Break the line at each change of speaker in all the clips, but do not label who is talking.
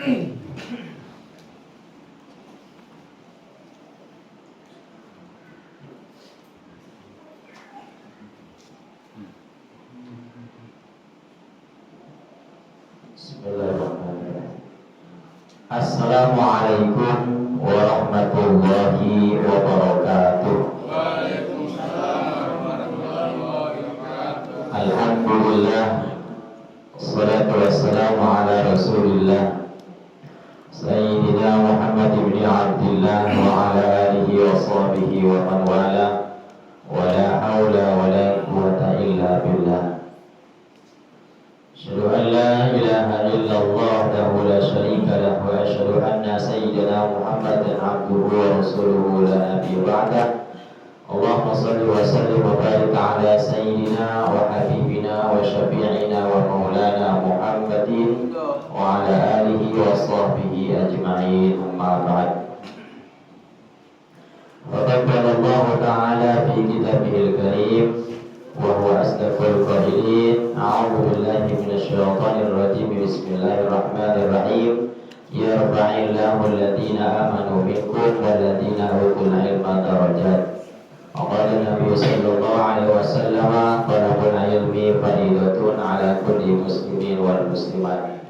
Bismillahirrahmanirrahim. Assalamualaikum warahmatullahi wabarakatuh.
Waalaikumsalam warahmatullahi wabarakatuh.
Alhamdulillah, wassalatu wassalamu ala rasulillah Sayyidina Muhammad ibn Abdillah wa ala alihi wa sahbihi wa man wala, wa la hawla wa la quwwata illa billah. Asyhadu an la ilaha illallah wahdahu la syarika lahu wa asyhadu anna sayyidina Muhammadan abduhu wa rasuluhu la nabiyya ba'dah. Allahumma salli wa sallim wa barik ala sayyidina wa habibina wa syafi'ina wa maulana Muhammadin wa ala alihi wa sahbihi ajma'in, amma ba'd. Faqad qala Allah ta'ala fi kitabihil karim wa huwa asdaqul qailin. A'udzu billahi minasy syaithanir rajim. Bismillahirrahmanirrahim. Yarfa'illahu alladhina amanu minkum walladhina utul ilma darajat. Qala Nabi sallallahu alaihi wasallam, talabul ilmi fariidatun ala kulli muslimin wal muslimat.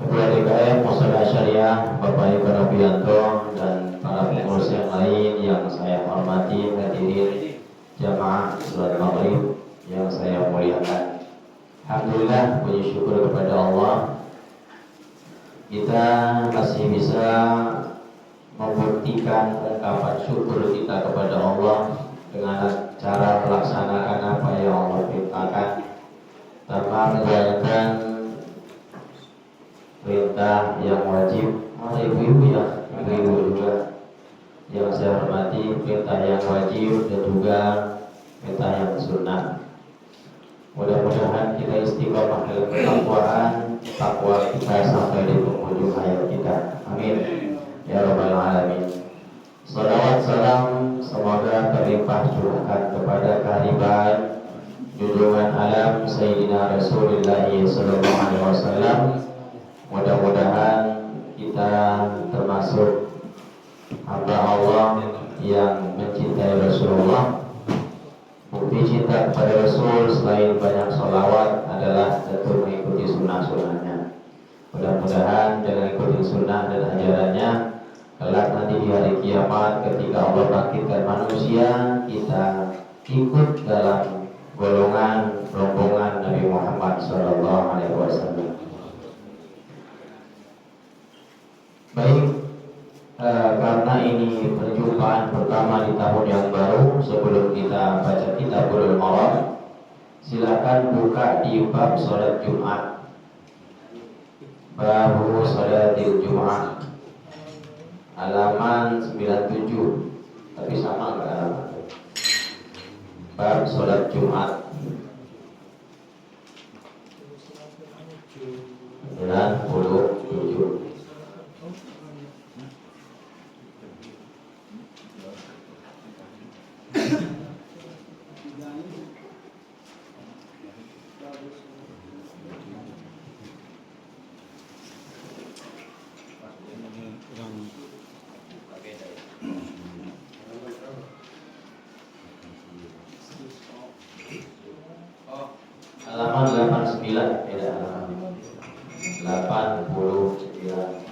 Ketua DKM Musala Syariah Bapak Ibu Novianto dan para pengurus yang lain yang saya hormati, hadirin jamaah salat maghrib yang saya muliakan. Alhamdulillah, puji syukur kepada Allah, kita masih bisa membuktikan ungkapan syukur kita kepada Allah dengan cara melaksanakan apa yang Allah perintahkan tanpa menjalankan perintah yang wajib. Ibu-ibu ya, ibu-ibu juga yang saya hormati, perintah yang wajib dan juga perintah yang sunnah. Mudah-mudahan kita istiqomah dalam ketakwaan, takwa kita sampai di penghujung hayat kita. Amin ya rabbal alamin. Salawat salam semoga terlimpah curahkan kepada kehadiran junjungan alam Sayyidina Rasulullah sallallahu alaihi wasallam. Mudah-mudahan kita termasuk hamba Allah yang mencintai Rasulullah. Bukti cinta kepada Rasul selain banyak sholawat adalah tentu mengikuti sunnah-sunnahnya. Mudah-mudahan dengan ikuti sunnah dan ajarannya, kelak nanti di hari kiamat ketika Allah bangkitkan manusia, kita ikut dalam golongan rombongan Nabi Muhammad SAW. Baik, karena ini perjumpaan pertama di tahun yang baru, sebelum kita baca Kitabul Maram, silakan buka di bab sholat Jumat. Babu sholatil Jumat, halaman 97, tapi sama nggak halaman? Bab sholat Jumat 97. Halaman 89, beda halaman 89.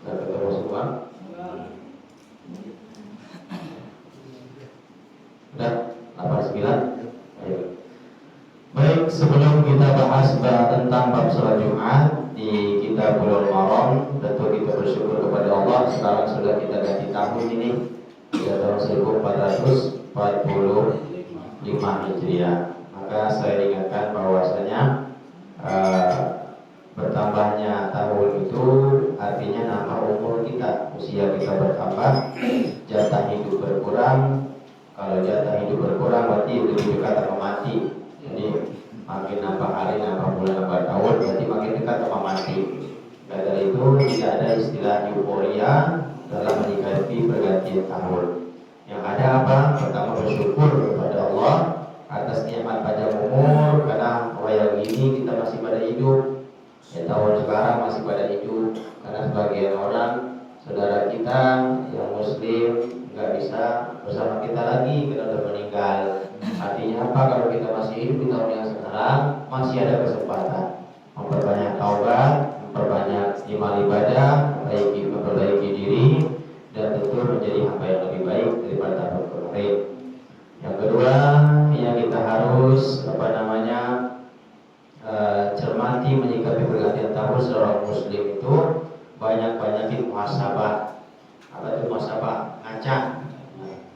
Sudah ketemu semua? Sudah 89? Ayo. Baik, sebelum kita bahas tentang bab sholat Jumat di Kitabul Maram, tentu kita bersyukur kepada Allah. Sekarang sudah kita ganti tahun ini, ya, tahun 1445 Hijriah. Maka saya ingatkan bahwasanya berkurang. Kalau jatah hidup berkurang berarti lebih dekat sama mati. Jadi makin nambah hari, nambah bulan, nambah tahun berarti makin dekat sama mati. Dari itu tidak ada istilah euforia dalam menyikapi pergantian tahun. Yang ada apa? Pertama bersyukur kepada Allah atas nikmat panjang umur, karena wayang ini kita masih pada hidup. Ya, tahun sekarang masih pada hidup, karena sebagian orang saudara kita yang muslim nggak bisa bersama kita lagi karena sudah meninggal. Artinya apa? Kalau kita masih hidup di tahun yang sekarang masih ada kesempatan memperbanyak taubat, memperbanyak amal ibadah, memperbaiki diri, dan tentu menjadi hamba yang lebih baik daripada tahun kemarin. Yang kedua, yang kita harus cermati menyikapi pergantian tahun seorang muslim itu banyak-banyakin muhasabah. Apa itu muhasabah? Ngaca.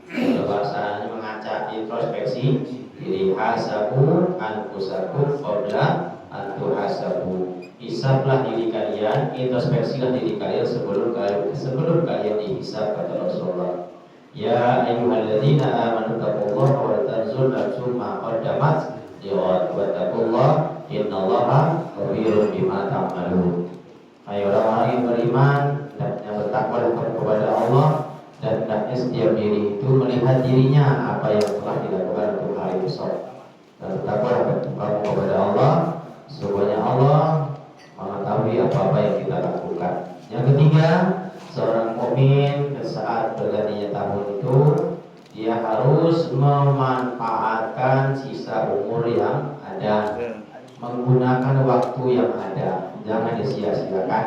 Kalau bahasanya mengaca, introspeksi diri. Hasabu anfusakum qabla an tuhasabu. Hisablah diri kalian, introspeksilah diri kalian sebelum kalian dihisab, kata Rasulullah. Ya ayyuhalladzina amanu taqullaha wa tanzur nafsum ma qaddamat lighad wa taqullaha innallaha khabirun bima ta'malun. Hai orang-orang yang beriman dan yang bertakwa kepada Allah, dan hendaknya setiap diri itu melihat dirinya apa yang telah dilakukan untuk hari besok, dan bertakwa kepada Allah. Sesungguhnya Allah mengetahui apa-apa yang kita lakukan. Yang ketiga, seorang mukmin saat bergantinya tahun itu dia harus memanfaatkan sisa umur yang ada, menggunakan waktu yang ada, jangan disia-siakan.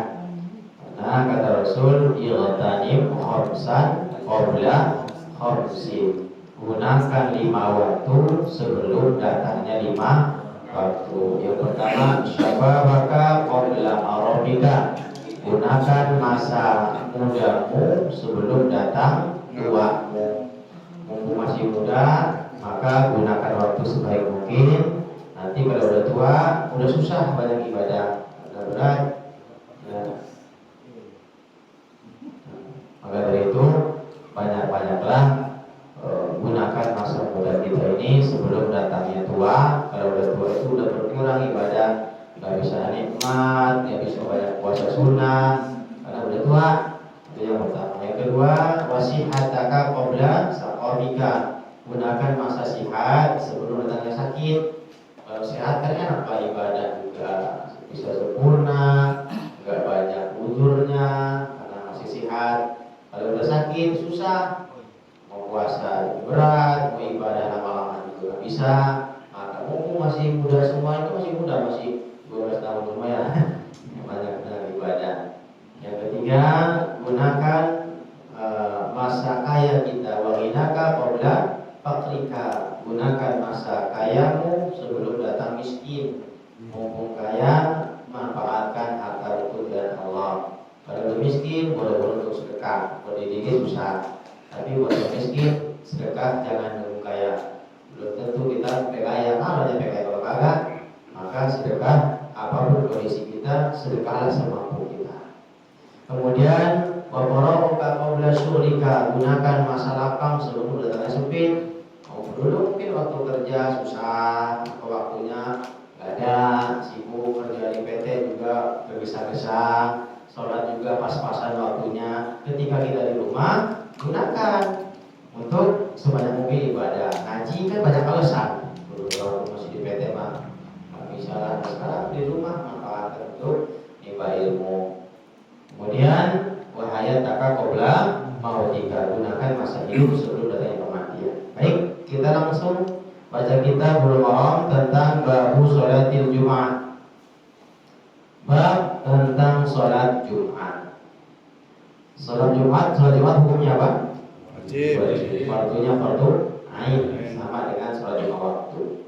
Karena kata Rasul, "Igtanim khamsan qabla khamsin." Gunakan 5 waktu sebelum datangnya 5 waktu. Yang pertama, syababaka qabla marabika. Gunakan masa mudamu sebelum datang tuamu. Mumpung masih muda, maka gunakan waktu sebaik mungkin. Nanti kalau udah tua, udah susah banyak ibadah, udah berat. Ya. Maka dari itu banyak-banyaklah gunakan masa muda kita ini sebelum datangnya tua. Kalau udah tua itu udah berkurang ibadah, nggak bisa nikmat, nggak bisa banyak puasa sunnah karena udah tua. Itu yang pertama. Yang kedua, wasihataka qabla saqamika. Gunakan masa sihat sebelum datangnya sakit. Kalau sehat kan enak lah, ibadah juga bisa sempurna, nggak banyak uzurnya karena masih sehat. Kalau udah sakit susah, mau puasa berat, mau ibadah lama-lama juga nggak bisa. Maka mumpung masih muda, semua itu masih muda, masih 12 tahun lumayan banyak ibadah. Yang ketiga, gunakan masa kaya kita. Waghinaka qabla fakrika. Gunakan masa kayamu sebelum datang miskin. Mumpung kaya, manfaatkan harta itu dan Allah. Kalau udah miskin, boleh-boleh untuk sedekah. Kalau dikit susah, tapi buat miskin sedekah jangan nunggu kaya. Belum tentu kita kaya, aja kaya. Kalau kagak, maka sedekah apapun kondisi kita, sedekahlah semampu kita. Kemudian wabarakatuh qabla syurika. Gunakan masa lapang sebelum datangnya sempit. Dulu mungkin waktu kerja susah, waktunya nggak ada, sibuk kerja di PT juga tergesa-gesa, sholat juga pas-pasan waktunya. Ketika kita di rumah, gunakan untuk sebanyak mungkin ibadah. Ngaji kan banyak alasan. Dulu kalau masih di PT mah nggak bisa lah. Sekarang di rumah manfaatkan untuk nimba ilmu. Kemudian wahayataka qabla mautika. Gunakan masa hidup sebelum datangnya kematian. Baik, kita langsung baca kitab Bulughul Maram tentang bab sholatil Jumat. Bab tentang sholat Jumat. Sholat Jumat hukumnya apa?
Wajib.
Waktunya fardu ain, sama dengan sholat lima waktu.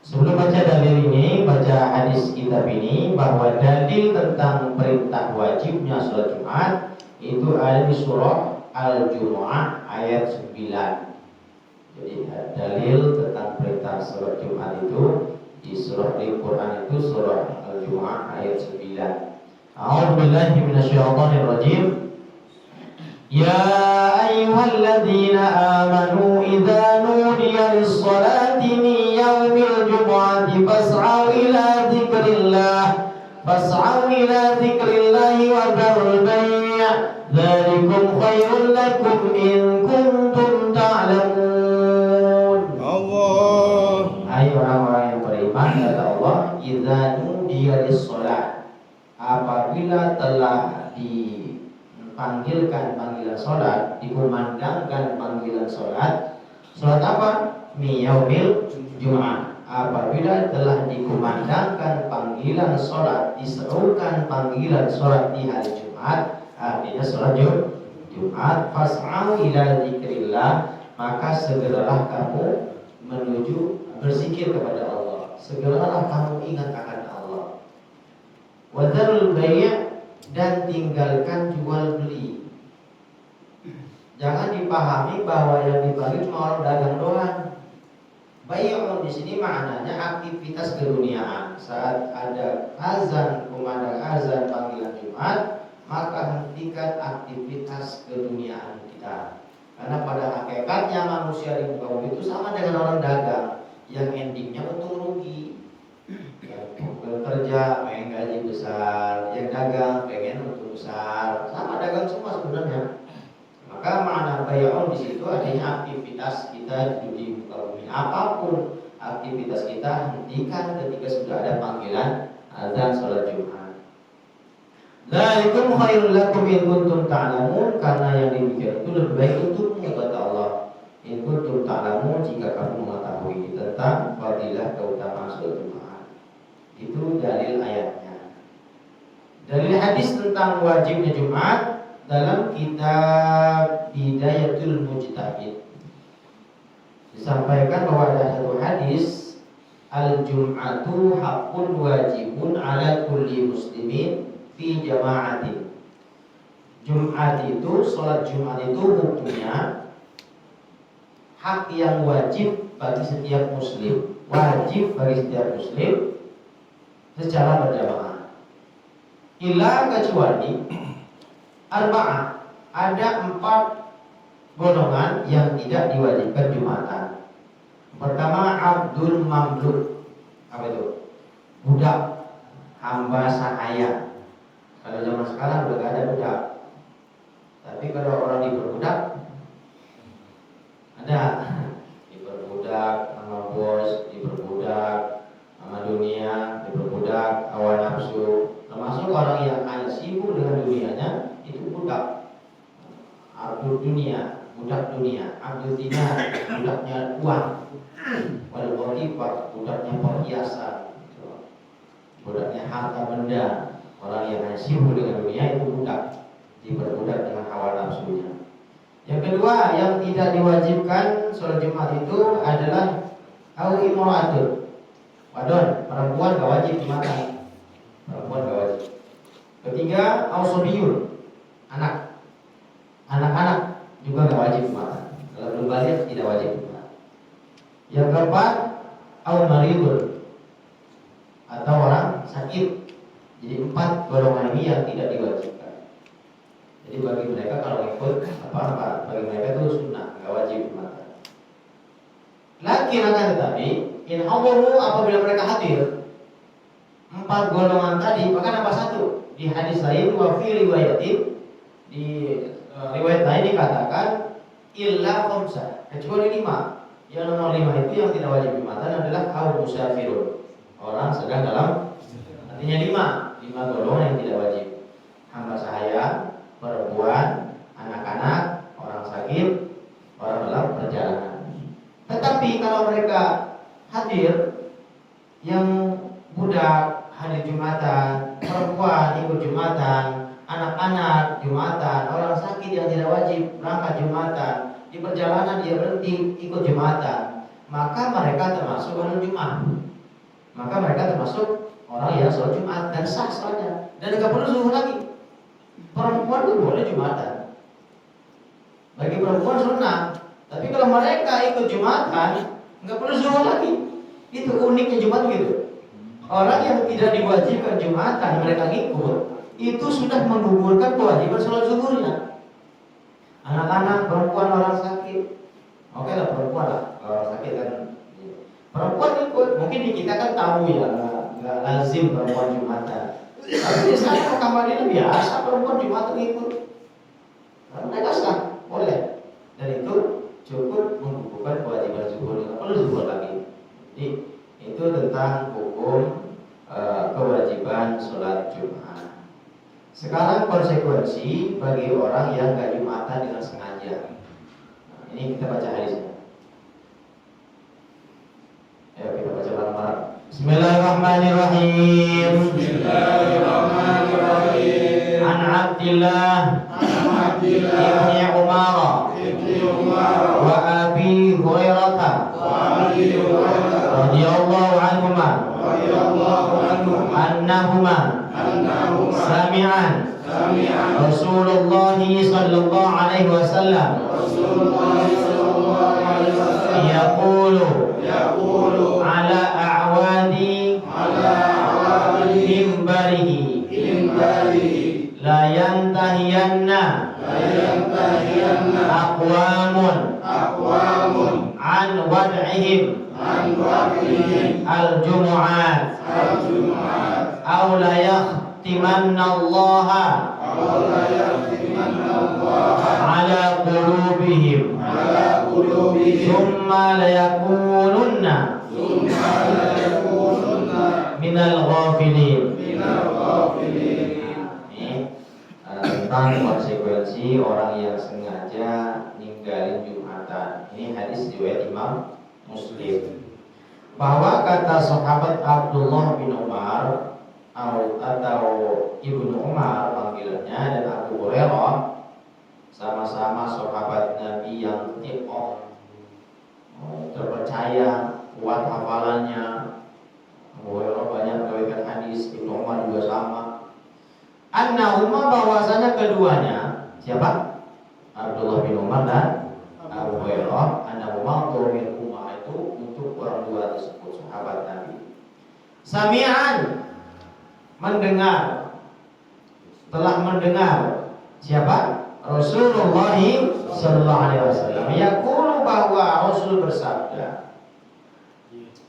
Sebelum baca dalil ini, baca hadis kitab ini, bahwa dalil tentang perintah wajibnya sholat Jumat itu ada di surah Al-Jumu'ah ayat 9. Jadi dalil tentang perintah sholat Jumat itu di surah Al-Quran itu surah Al-Jumu'ah ayat 9. A'udzubillahi minasyaitonir rajim. Ya ayyuhalladzina amanu idza nudiya lis-salati min yaumil jumu'ati fas'au ila dzikrillah wa dzarul bai' dzalikum khairul lakum in kuntum ta'lamun.
Allah.
Hai orang-orang yang beriman, kata Allah, idza nudiya lis-salat, apabila telah dipanggilkan panggilan salat, dikumandangkan panggilan salat. Salat apa? Mi yaumil Jumat. Apabila telah dikumandangkan panggilan salat, diserukan panggilan salat di hari Jumat, artinya salat Jumat, fas'au ila dzikrillah, maka segeralah kamu menuju berzikir kepada Allah. Segeralah kamu ingat akan Allah. Wa dzarul bai', dan tinggalkan jual beli. Jangan dipahami bahwa yang dibagi cuma orang dagang doang. Bai'un di sini maknanya aktivitas keduniaan. Saat ada azan, kumandang azan panggilan Jumat, maka hentikan aktivitas keduniaan kita. Karena pada hakikatnya manusia di muka bumi itu sama dengan orang dagang, yang endingnya untung rugi. Yang bekerja pengen gaji besar, yang dagang pengen untung besar, sama dagang semua sebenarnya. Maka makna bai'un di situ adanya aktivitas kita di muka bumi. Apapun aktivitas kita, hentikan ketika sudah ada panggilan azan salat Jumat. Dzalikum khairul lakum in kuntum ta'lamun, karena yang demikian itu lebih baik untukmu, kata Allah. In kuntum ta'lamun, jika kamu mengetahui tentang fadilah keutamaan salat Jumat. Itu dalil ayatnya. Dalil hadis tentang wajibnya Jumat dalam kitab Bidayatul Mujtahid disampaikan bahwa ada satu hadis, al-jum'atu haqqun wajibun ala kulli muslimin fi jama'atin. Jumat itu, salat Jumat itu hukumnya hak yang wajib bagi setiap muslim, wajib bagi setiap muslim secara berjamaah. Illa kecuali arba'ah, ada 4 golongan yang tidak diwajibkan Jumatan. Pertama, abdul mamluk. Apa itu? Budak, hamba sahaya. Kalau zaman sekarang udah gak ada budak. Tapi kalau orang diperbudak, ada. Diperbudak sama bos, diperbudak sama dunia, diperbudak hawa nafsu. Termasuk orang yang hanya sibuk dengan dunianya, itu budak. Abdul dunia, budak dunia. Abdul dinar, budaknya uang. Wal watifah, budaknya perhiasan, budaknya harta benda. Orang yang hanya sibuk dengan dunia itu budak, diperbudak dengan hawa nafsunya. Yang kedua, yang tidak diwajibkan sholat Jumat itu adalah au imra'atun. Wadon, perempuan gak wajib Jumatan. Perempuan gak wajib. Ketiga, au sobiyun, anak-anak juga gak wajib Jumatan. Kalau belum balik tidak wajib Jumatan. Yang keempat, au maridun, atau orang sakit. Jadi 4 golongan ini yang tidak diwajibkan. Jadi bagi mereka kalau ikut apa-apa, bagi mereka itu sunnah, gak wajib Jumatan. Lakin akan tetapi, in hawwahu, apabila mereka hadir 4 golongan tadi, bahkan apa satu? Di hadis lain, wa fi riwayatin, di riwayat lain dikatakan illa khamsa, kecuali 5. Yang nomor 5 itu yang tidak wajib Jumatan adalah kaum musafirun, orang sedang dalam, artinya 5 golongan yang tidak wajib. Hamba sahaya, perempuan, anak-anak, orang sakit, orang dalam perjalanan. Tetapi kalau mereka hadir, yang budak hadir Jumatan, perempuan ikut Jumatan, anak-anak Jumatan, orang sakit yang tidak wajib berangkat Jumatan, di perjalanan dia berhenti ikut Jumatan, maka mereka termasuk orang Jumat. Maka mereka termasuk orang yang sholat Jumat dan sah sholatnya, dan tidak perlu zuhur lagi. Perempuan itu boleh Jumatan, bagi perempuan sunnah. Tapi kalau mereka ikut Jumatan, nggak perlu zuhur lagi. Itu uniknya Jumat gitu. Orang yang tidak diwajibkan Jumatan, mereka ikut, itu sudah menggugurkan kewajiban sholat zuhurnya. Anak-anak, perempuan, orang sakit. Oke lah perempuan lah, kalau orang sakit kan. Perempuan ikut, mungkin di kita kan tahu ya, nggak lazim perempuan Jumatan. Tapi di sana Mekah Madinah biasa perempuan Jumatan ikut. Karena mereka sah, boleh. Dan itu cukup menggugurkan kewajiban zuhur, nggak perlu zuhur lagi. Jadi itu tentang hukum kewajiban sholat Jumat. Sekarang konsekuensi bagi orang yang nggak Jumatan dengan sengaja. Nah, ini kita baca hadisnya. Ayo kita baca bareng-bareng. Bismillahirrahmanirrahim. Bismillahirrahmanirrahim. An Abdillah ibni Umar wa Abi Hurairah radhiyallahu anhuma annahuma sami'an Rasulullah sallallahu alaihi wasallam yaqulu ala a'wadi mimbarihi la yantahiyanna aqwamun an wad'ihim al-jumu'at aw la yahtimanna Allah ala qulubihim thumma la yakununna minal ghafilin. Tentang konsekuensi orang yang sengaja ninggalin Jumatan. Ini hadis riwayat Imam Muslim. Bahwa kata sahabat Abdullah bin Umar atau Ibnu Umar panggilannya, dan Abu Hurairah, sama-sama sahabat Nabi yang thiqah, terpercaya, kuat hafalannya. Abu Hurairah banyak meriwayatkan hadis, Ibnu Umar juga sama. Annahuma, bahwasanya keduanya, siapa? Abdullah bin Umar dan Abu Hurairah. Annahuma dhamir umma itu untuk orang dua tersebut, sahabat Nabi. Sami'an, mendengar, telah mendengar siapa? Rasulullah sallallahu alaihi wasallam yaqulu, bahwa Rasul bersabda,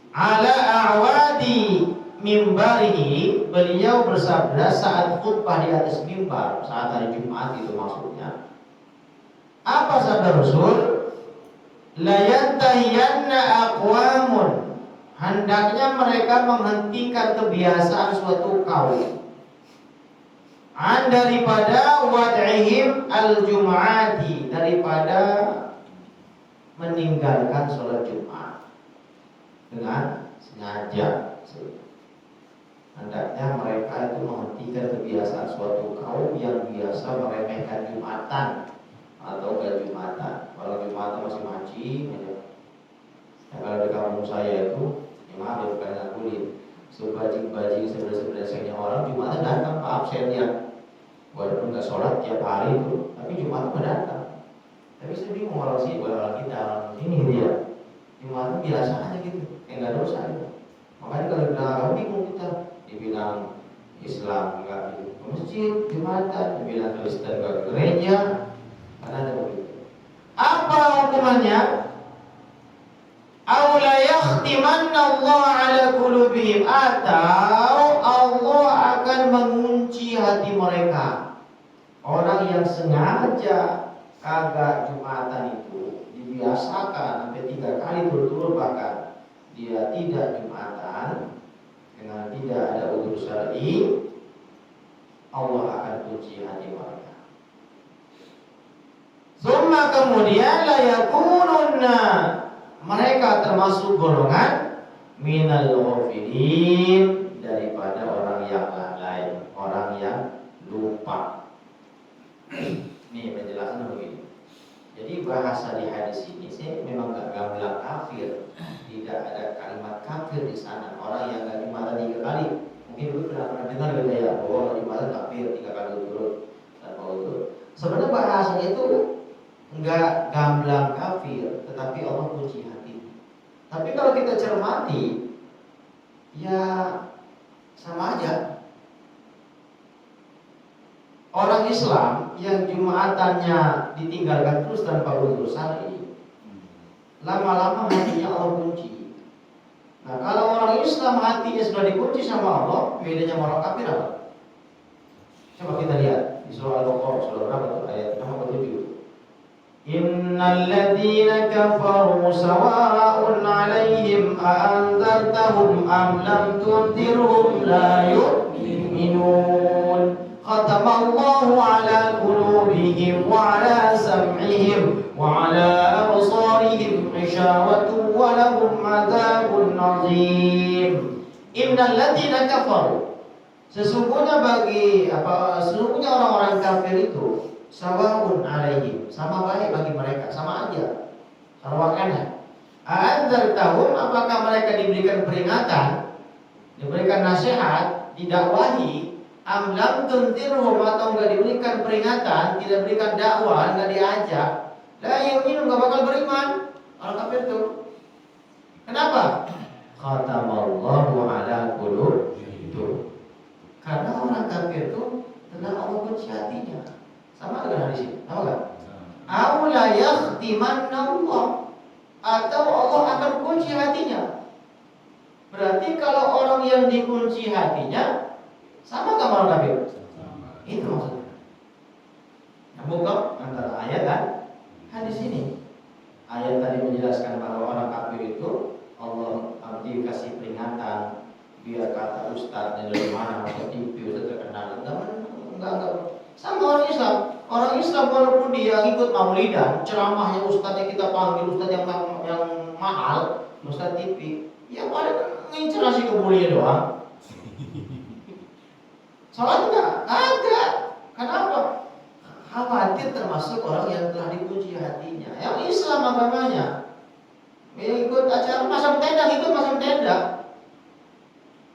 ala a'wadi mimbarihi, beliau bersabda saat khutbah di atas mimbar saat hari Jumat, itu maksudnya. Apa sabda Rasul? La yantahiyanna aqwamun, hendaknya mereka menghentikan kebiasaan suatu kaum, an daripada wad'ihim al-jum'ati, daripada meninggalkan sholat Jumat dengan sengaja. Hendaknya mereka itu menghentikan kebiasaan suatu kaum yang biasa meremehkan Jumatan atau gak Jumatan. Kalau Jumatan masih maci, ya, kalau di kampung saya itu, ya maaf ya, bukan ngakulin, sebajing-bajing sebelah-sebelahnya orang Jumatan datang, Pak absennya, walaupun gak sholat tiap hari itu, tapi Jumatan datang. Tapi saya bingung, orang sih, orang kita, orang sini gitu ya, Jumatan biasa aja gitu, kayak gak dosa gitu. Makanya kalau bilang agama bingung kita, dibilang Islam enggak ke masjid, Jumatan, dibilang Kristen enggak ke gereja, karena ada begitu. Apa hukumannya? Aw la yakhtimanna Allah ala qulubihim, atau Allah akan mengunci hati mereka. Orang yang sengaja kagak Jumatan itu dibiasakan sampai 3 kali berturut bahkan dia tidak Jumatan dengan tidak ada udzur syar'i, Allah akan kunci hati mereka. Summa, kemudian la yakununna, mereka termasuk golongan minal ghafilin, daripada orang yang lalai, orang yang lupa. Ini penjelasan begini. Jadi bahasa di hadis ini sih memang gak gamblang kafir, tidak ada kalimat kafir di sana. Orang yang gak Jumatan 3 kali, mungkin dulu pernah dengar gitu ya, bahwa Jumatan kafir 3 kali berturut tanpa udzur. Sebenarnya bahasanya itu enggak gamblang kafir, tetapi Allah kunci hati. Tapi kalau kita cermati, ya sama aja. orang Islam yang Jumatannya ditinggalkan terus tanpa uzur syar'i, lama-lama hatinya Allah kunci. Nah, kalau orang Islam hatinya sudah dikunci sama Allah, bedanya sama orang kafir apa? Coba kita lihat di surah Al-Baqarah, surah berapa tuh, ayat 67. Innal ladzina kafaru sawa'un 'alaihim a'anzartahum am lam tunzirhum la yu'minun. Khatamallahu 'ala qulubihim wa 'ala sam'ihim wa 'ala absarihim ghishawatun wa lahum 'adzabun 'adzim. Innal ladzina kafaru, sesungguhnya orang-orang kafir itu sawa'un 'alaihim, sama baik bagi mereka, sama aja. Sarwakana. A'anzartahum, apakah mereka diberikan peringatan, diberikan nasihat, didakwahi, am lam tunzirhum, atau enggak diberikan peringatan, tidak diberikan dakwah, enggak diajak, la yu'minun, enggak bakal beriman orang kafir itu. Kenapa? Khatamallahu 'ala qulubihim. Karena orang kafir itu telah Allah kunci hatinya. Sama dengan hadis ini, tahu enggak? Aula yakhtimanna Allah, atau Allah akan kunci hatinya. Berarti kalau orang yang dikunci hatinya sama enggak orang kafir? Itu maksudnya. Nyambung antara ayat dan hadis ini. Ayat tadi menjelaskan bahwa orang kafir itu Allah dikasih peringatan, biar kata ustaznya dari mana atau TV sudah terkenal, enggak. Sama orang Islam. Orang Islam walaupun dia ikut maulidan, ceramahnya ustaznya kita panggil ustaz yang mahal, ustaz TV, ya paling ngincer nasi kebulinya doang. Salat enggak? Agak. Kenapa? Khawatir termasuk orang yang telah dikunci hatinya. Yang Islam agamanya, ikut acara masang tenda, ikut masang tenda,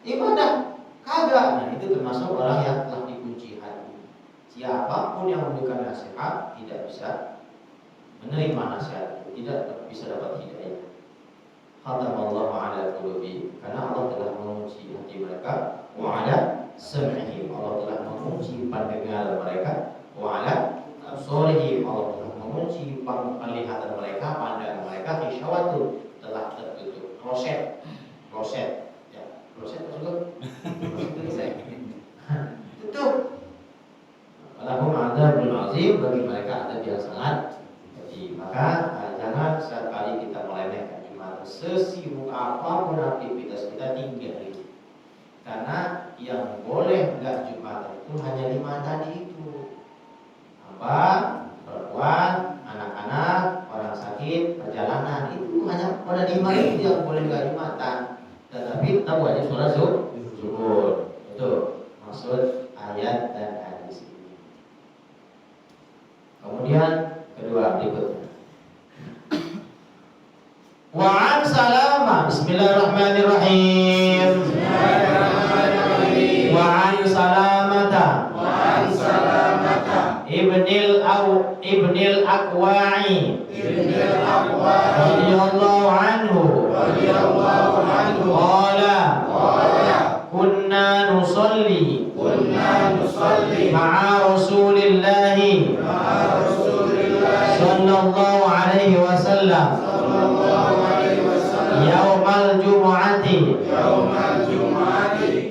ibadah kagak. Nah, itu termasuk orang yang telah dikunci hati. Siapapun yang memberikan nasihat tidak bisa menerima nasihat, tidak bisa dapat hidayah. Khatamallahu 'ala qulubi, karena Allah telah mengunci hati mereka, wa 'ala sam'ihim, Allah telah mengunci pendengar mereka, wa 'ala absarihim, Allah telah mengunci penglihatan mereka, pandangan mereka, hisyawatun, telah tertutup. Kloset ya, kloset maksudnya tutup. Lahum 'adzabun 'adzim, bagi mereka adab yang sangat pedih. Maka jangan sekali kita meremehkan Jumat. Sesibuk apapun aktivitas kita tinggal, karena yang boleh enggak Jumat itu hanya 5 tadi itu. Apa? Perempuan, anak-anak, orang sakit, perjalanan, itu hanya pada 5 itu yang boleh enggak Jumatan. Tetapi tetap wajib sholat zuhur. Itu maksud ayat dan hadis ini. Kemudian kedua berikutnya. Wa an Salamah, bismillahirrahmanirrahim. Wa an Salamata ibnil Aqwa'i radhiyallahu anhu qala kunna nusalli ma'a Rasulillahi sallallahu alaihi wasallam yaumal jumu'ati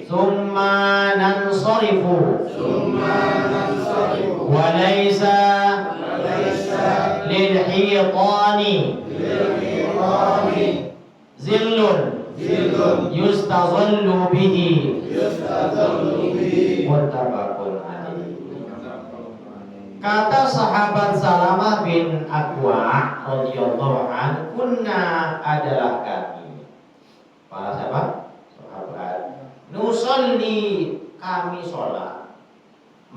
thumma nansarifu wa laysa lil hitani zillun yustazallu bihi muttafaqun alaihi. Kata sahabat Salamah bin Aqwa radhiyallahu anhu, kunna adalah kami, para sahabat, nusolli, kami sholat,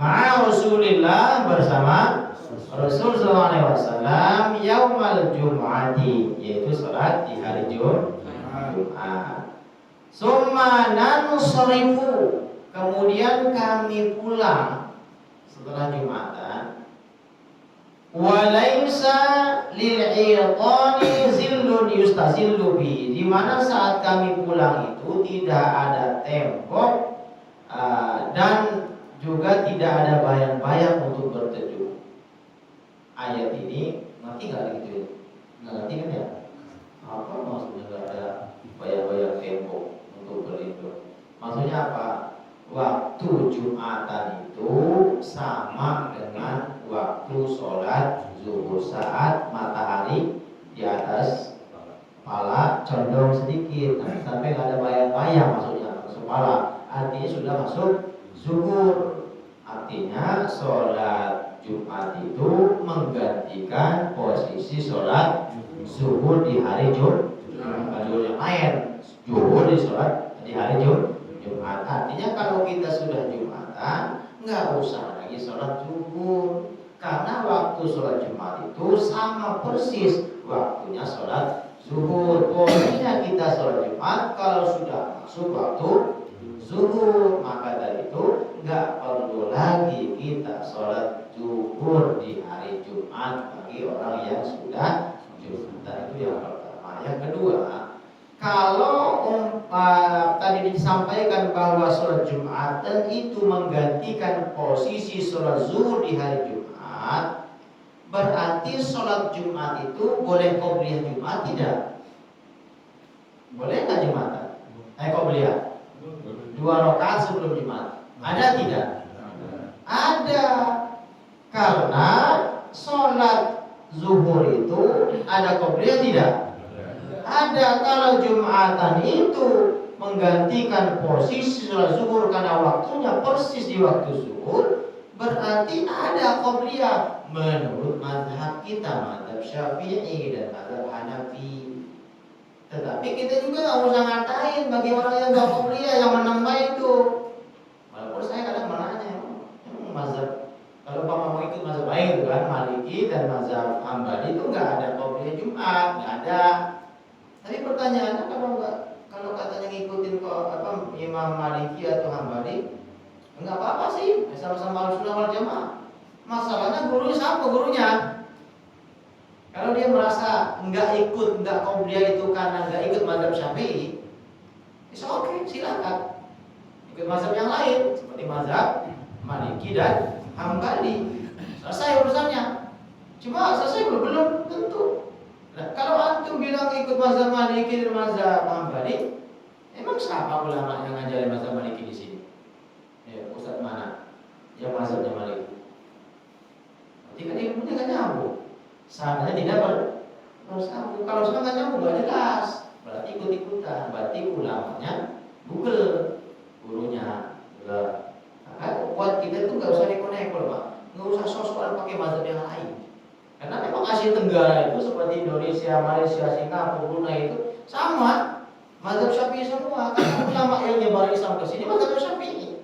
ma'a Rasulillah, bersama Rasul sallallahu alaihi wasallam, yaumal jum'ati, yaitu sholat di hari Jumat. Summa nansarifu, kemudian kami pulang setelah Jumatan. Walaysa lil'itani zillun yustazillu bi, di mana saat kami pulang itu tidak ada tembok dan juga tidak ada bayang-bayang apa? Waktu Jumatan itu sama dengan waktu sholat zuhur saat matahari di atas kepala condong sedikit, sampai nggak ada bayang-bayang maksudnya masuk kepala, artinya sudah masuk zuhur. Artinya sholat Jumat itu menggantikan posisi sholat zuhur di hari Jumat. Zuhur yang lain, zuhur di sholat di hari Jumat. Artinya kalau kita sudah Jumatan, nggak usah lagi sholat zuhur, karena waktu sholat Jumat itu sama persis waktunya sholat zuhur. Pokoknya kita sholat Jumat kalau sudah masuk waktu zuhur, maka dari itu nggak perlu lagi kita sholat zuhur di hari Jumat bagi orang yang sudah Jumatan. Itu yang pertama. Yang kedua, kalau tadi disampaikan bahwa sholat Jumatan itu menggantikan posisi sholat zuhur di hari Jumat, berarti sholat Jumat itu boleh qobliyah Jumat tidak? Boleh nggak Jumatan? Qobliyah 2 rakaat sebelum Jumat. Ada tidak? Ada. Karena sholat zuhur itu ada qobliyah tidak? Ada. Kalau Jumatan itu menggantikan posisi sholat zuhur karena waktunya persis di waktu zuhur, berarti ada qobliyah menurut mazhab kita, mazhab Syafi'i dan mazhab Hanafi. Tetapi kita juga nggak usah ngatain bagi orang yang nggak qobliyah, yang menambah itu. Walaupun saya kadang menanya, emang mazhab, kalau Bapak mau ikut mazhab lain kan, Maliki dan mazhab Hambali itu nggak ada qobliyah Jumat, nggak ada. Tapi pertanyaannya, kalau katanya ngikutin Imam Maliki atau Hambali, nggak apa-apa sih, sama-sama Ahlussunnah wal Jamaah. Masalahnya gurunya siapa gurunya? Kalau dia merasa nggak qobliyah itu karena nggak ikut mazhab Syafi'i, oke, silakan ikut mazhab yang lain seperti mazhab Maliki dan Hambali. Selesai urusannya. Cuma selesai belum tentu. Nah, kalau antum bilang ikut mazhab Maliki dan mazhab Hambali, emang siapa ulama yang ngajarin mazhab Maliki di sini? Ya, Ustaz mana yang mazhabnya Maliki? Berarti kan ilmunya nggak nyambung. Sananya tidak bersambung. Kalau sudah nggak nyambung nggak jelas, berarti ikut-ikutan. Berarti ulamanya Google, gurunya. Nah, buat kita itu nggak usah neko-neko, Pak. Nggak usah sok-sokan pakai mazhab yang lain. Karena memang Asia Tenggara itu seperti Indonesia, Malaysia, Singapura, Brunei itu sama mazhab Syafi'i semua. Karena ulama yang nyebar Islam ke sini mazhab Syafi'i.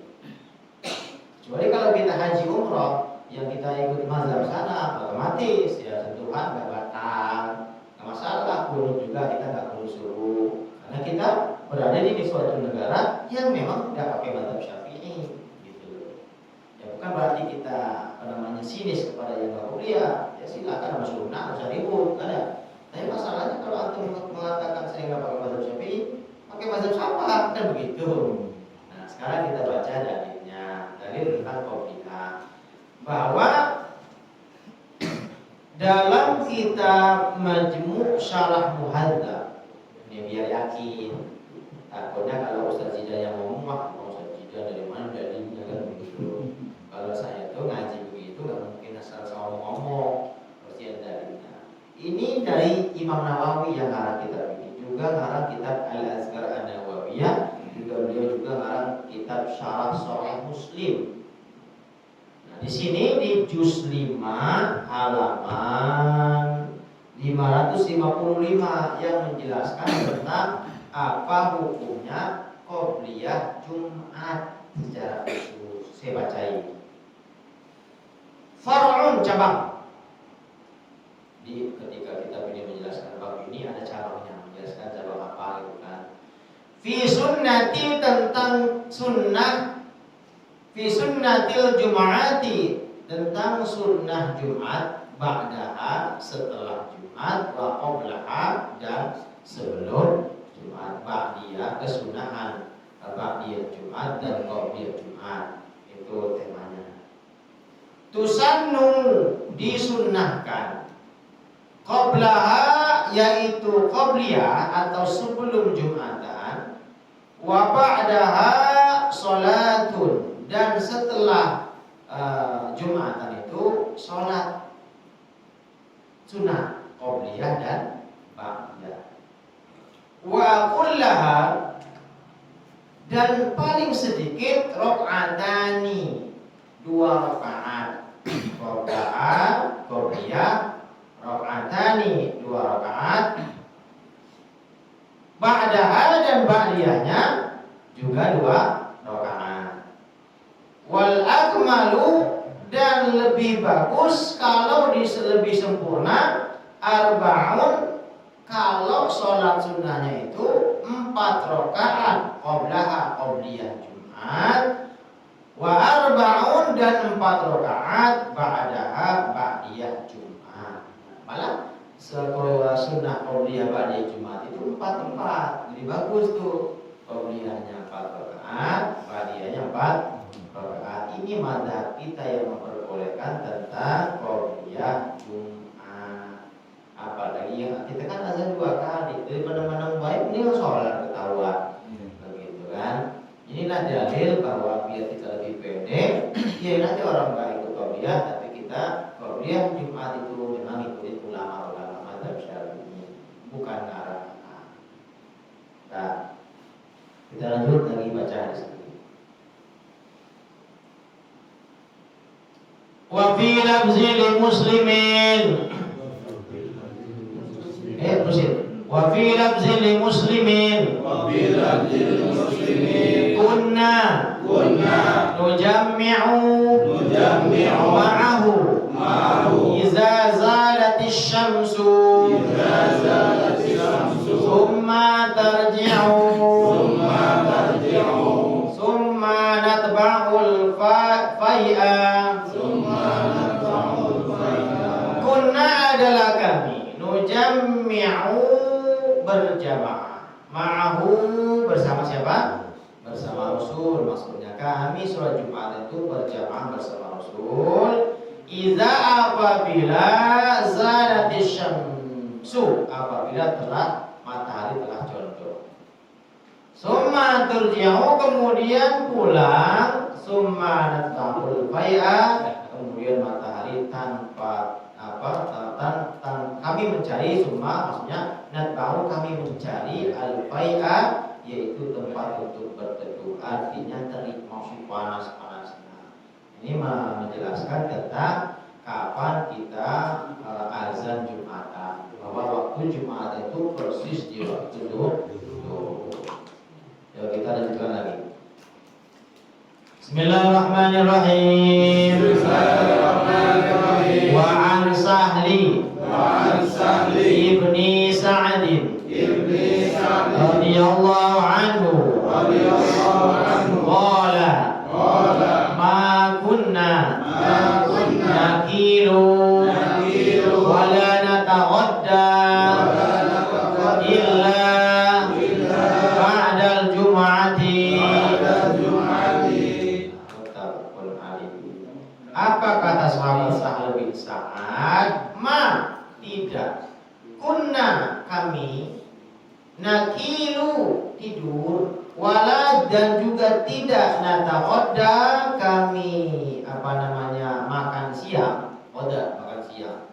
Kecuali kalau kita haji umroh, yang kita ikut mazhab sana, otomatis ya sentuhan nggak batal, nggak masalah. Kunut juga kita nggak perlu suruh, karena kita berada di suatu negara yang memang tidak pakai mazhab Syafi'i, gitu. Ya bukan berarti kita sinis kepada yang nggak kuliah. Ya silakan sama sunnah, nggak usah ribut, ada. Tapi masalahnya kalau antum mengatakan saya nggak pakai mazhab Syafi'i, pakai mazhab siapa? Kan begitu. Nah sekarang kita baca dalilnya, dalil tentang qobliyah, bahwa dalam kitab Majmu' Syarah Muhadzab, ini biar yakin. Takutnya kalau Ustaz Zida yang ngomong, wah Ustaz Zida dari mana dalilnya kan begitu. Kalau saya tuh ngaji begitu nggak mungkin asal sama ngomong, pasti ada dalilnya. Ini dari Imam Nawawi yang ngarang kitab ini, juga ngarang kitab Al-Azkar An-Nawawiyah, juga beliau juga ngarang kitab Syarah Sahih Muslim. Di sini di juz 5 halaman 555 yang menjelaskan tentang apa hukumnya qobliyah Jumat secara khusus. Saya bacain. Far'un, cabang. Di ketika kita ini menjelaskan bab ini ada cabangnya, menjelaskan cabang apa gitu kan. Fi sunnati, tentang sunnah. Fi sunnatil Jum'ati, tentang sunnah Jumat, ba'daha, setelah Jumat, wa qablaha, dan sebelum Jumat. Ba'diyah kesunahan, ba'diyah Jumat dan qabliyah Jumat. Itu temanya. Tusannu, disunnahkan. Qablaha, yaitu qabliyah atau sebelum Jumatan. Wa ba'daha, Jumatan itu sholat sunnah qobliyah dan ba'diyah. Wa kullaha, dan paling sedikit rakaatani, 2 rakaat. Qobliyah rakaatani, 2 rakaat. Ba'daha, dan ba'diyahnya juga 2 rakaat. Wal akmalu, dan lebih bagus kalau lebih sempurna, arba'un, kalau sholat sunnahnya itu 4 rakaat, qoblaha, qobliyah Jumat, wa arba'un, dan 4 rakaat, ba'daha, ba'diyah Jumat. Malah sekolah sunnah qobliyah ba'diyah Jumat itu 4, jadi bagus tuh. Qobliyahnya 4 rakaat, ba'diyahnya 4 rakaat. Ini mazhab kita yang memperbolehkan tentang qobliyah Jumat. Apalagi yang kita kan azan 2 kali, dari mana-mana baik ini sholat ketahuan, begitu kan? Inilah dalil bahwa biar kita lebih pendek, ya nanti orang nggak ikut qobliyah, tapi kita qobliyah Jumat itu memang ikutin ulama-ulama mazhab Syafi'i, bukan arah. Nah, kita lanjut lagi baca hadis ini. Wa fi lafzi li muslimin, wa fi lafzi li muslimin, kunna nujammi'u ma'ahu iza zalatis syamsu thumma tarji'u thumma natba'ul fai'a. Kunna adalah kami, nujammi'u berjamaah, ma'ahu bersama siapa? Bersama Rasul. Maksudnya kami sholat Jumat itu berjamaah bersama Rasul. Iza, apabila zalatis syamsu, apabila matahari telah condong. Summa turji'u, kemudian pulang. Summa natba'ul fai'a, kemudian matahari tanpa kami mencari, summa maksudnya natba'u, kami mencari al-fai'a, yaitu tempat untuk berteduh, artinya terik, maksud panas-panasnya. Ini menjelaskan tentang kapan kita azan Jumatan, bahwa waktu Jumat itu persis di waktu itu. Ya, kita lanjutkan lagi. Bismillahirrahmanirrahim. Wa an Sahli ibni Sa'd radhiyallahu anhu qala ma kunna nakilu wa la nataghadda illa ba'dal jum'ati. Apa kata sahabat Sahal bin Sa'ad? Ma, tidak. Kunna, kami, nakilu, tidur, wala, dan juga tidak, nataqodda, kami makan siang. Oda, makan siang.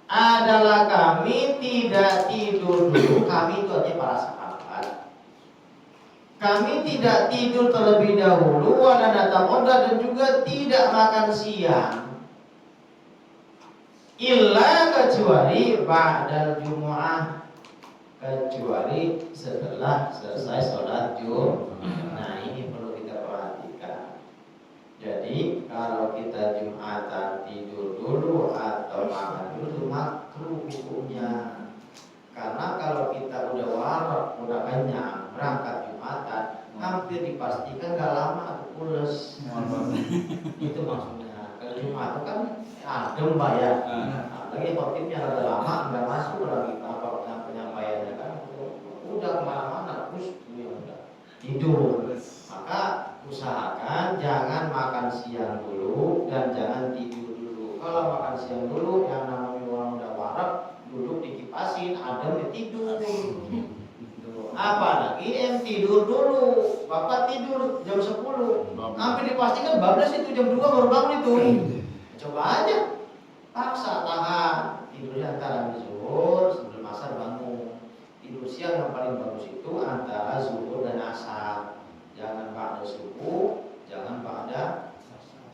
Adalah kami tidak tidur dulu. Kami itu artinya para sahabat. Kami tidak tidur terlebih dahulu, wala nataqodda, dan juga tidak makan siang. Illa, kecuali ba'dal jumu'ah, kecuali setelah selesai sholat Jumat. Nah, ini perlu kita perhatikan. Jadi kalau kita Jumatan tidur dulu atau makan dulu itu makruh hukumnya. Karena kalau kita udah warak, udah kenyang, berangkat Jumatan, hampir dipastikan gak lama pules. Itu maksudnya. Kalau Jumat itu kan adem Pak ya. Lagi khotibnya rada lama, nggak masuk lagi penyampaiannya kan. Udah kemana-mana, terus udah tidur. Maka usahakan jangan makan siang dulu dan jangan tidur dulu. Kalau makan siang dulu, yang namanya orang udah warak, duduk dikipasin, adem tidur. Apalagi yang tidur dulu, bapak tidur jam 10, hampir dipastikan bablas itu jam 2 baru bangun itu.
Coba aja, paksa tahan tidurnya antara zuhur sebelum asar bangun. Tidur siang yang paling bagus itu antara zuhur dan asar. Jangan pada subuh, jangan pada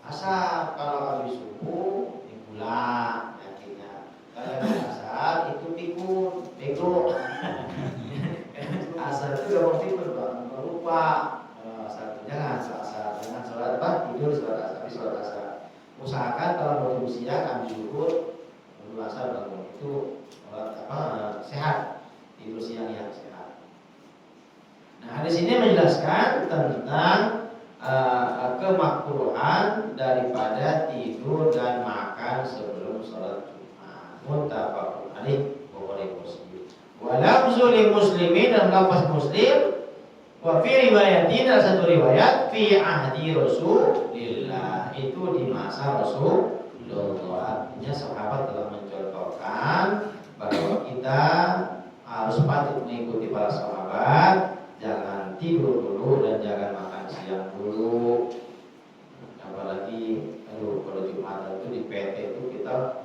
asar. Kalau habis subuh pulang yakinnya. Kalau habis asar itu pikun, bego. Asar itu gak mau tidur, Pak. Lupa. Jangan sholat apa? Tidur sholat asar, habis sholat asar. Usahakan kalau mau tidur siang habis zuhur, sebelum asar bangun itu sehat. Tidur siang yang sehat. Nah, di sini menjelaskan tentang kemakruhan daripada tidur dan makan sebelum sholat Jumat. Muttafaqun alaih, Bukhari Muslim. Wa lafzu lil muslimin, dan lafaz Muslim. Wa fi riwayatin, ada satu riwayat fi ahdi Rasulillah, itu di masa Rasulullah. Artinya sahabat telah mencontohkan bahwa kita harus patut mengikuti para sahabat. Jangan tidur dulu dan jangan makan siang dulu. Apalagi kalau Jumatan itu di PT itu kita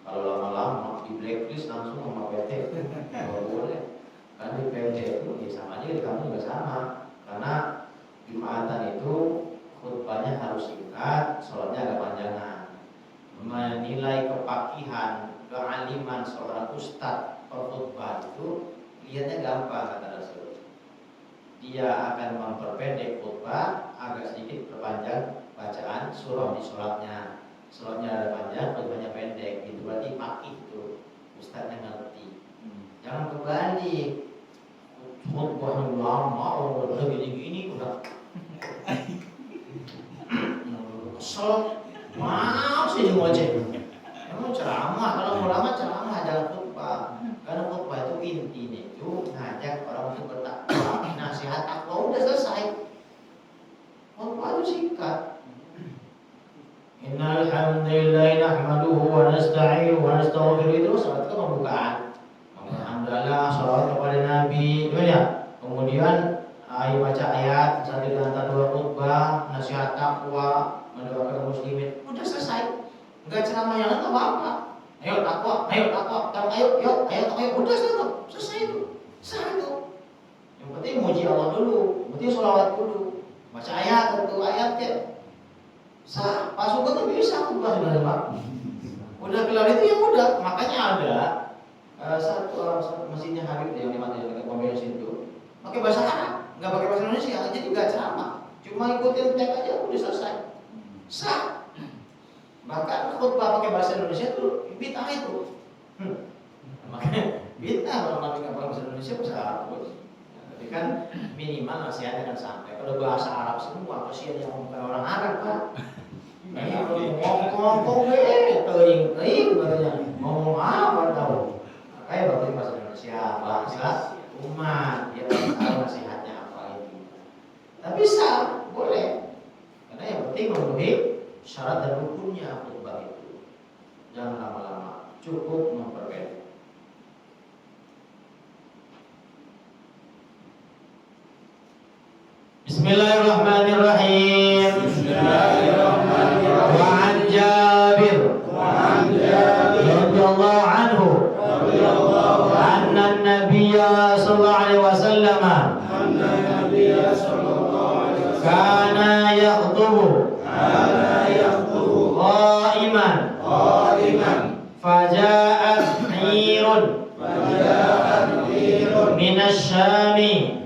kalau lama-lama di blacklist langsung sama PT itu nggak boleh. Karena di PT itu ya sama aja, di kamu juga sama. Karena Jumatan itu khutbahnya harus singkat, sholatnya agak panjangan. Menilai kepakihan, kealiman seorang ustadz perkhutbah itu lihatnya gampang, kata Rasul. Dia akan memperpendek khutbah, agak sedikit perpanjang bacaan surah di sholatnya. Sholatnya ada panjang, khutbahnya pendek. Itu berarti pakih itu, ustadznya ngerti. Jangan kebalik, khutbah yang lama, udah gini-gini udah kesel, maaf sih ngoceh. Emang ceramah, kalau mau lama ceramah jangan khutbah. Karena khutbah itu intinya itu ngajak orang untuk bertakwa, nasihat takwa, udah selesai. Khutbah itu singkat. Innal hamdalillah nahmaduhu wa nasta'inuhu wa nastaghfiruh, itu salat itu pembukaan. Alhamdulillah, salawat kepada Nabi, ya. Kemudian ayo baca ayat satu di antara dua khutbah, nasihat takwa, mendoakan muslimin, udah selesai. Enggak ceramah yang lain apa-apa. Ayo takwa, ayo, udah selesai itu. Satu. Yang penting muji Allah dulu, yang penting sholawat dulu, baca ayat satu ayat ya. Sah, pasukan tuh bisa khutbah sudah Pak. Udah kelar itu ya udah, makanya ada satu mesinnya Habib yang di mana dekat pom bensin itu pakai bahasa Arab, nggak pakai bahasa Indonesia, jadi nggak ceramah, cuma ikutin teks aja udah selesai. Sah. Bahkan khutbah pakai bahasa Indonesia itu bid'ah itu. Makanya bid'ah kalau nabi nggak pakai bahasa Indonesia bahasa Arab terus. Tapi kan minimal nasihatnya kan sampai. Kalau bahasa Arab semua, kasihan yang bukan orang Arab Pak. Ngomong teing katanya. Ngomong apa tahu? Makanya pakai bahasa Indonesia, bahasa umat, dia tahu nasihatnya apa itu. Tapi sah, boleh. Karena yang penting memenuhi syarat dan rukunnya khutbah itu. Jangan lama-lama, cukup memperpendek. Bismillahirrahmanirrahim. Wa an Jabir radhiyallahu anhu anna an-nabiyya sallallahu alaihi wasallam kana yakhutubu qa'iman faja'at hirun minasy-syami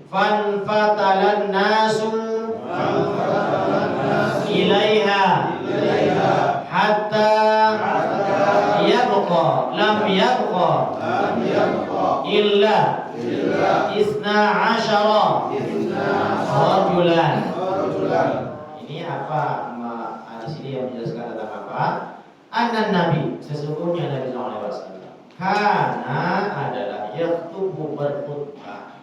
fanfatalan nasu ilaiha hatta lam yabqa illa isna asyara rajulan. Ini apa di sini yang menjelaskan tentang apa? Annan Nabi, sesungguhnya Nabi SAW karena adalah yaktubu berkhutbah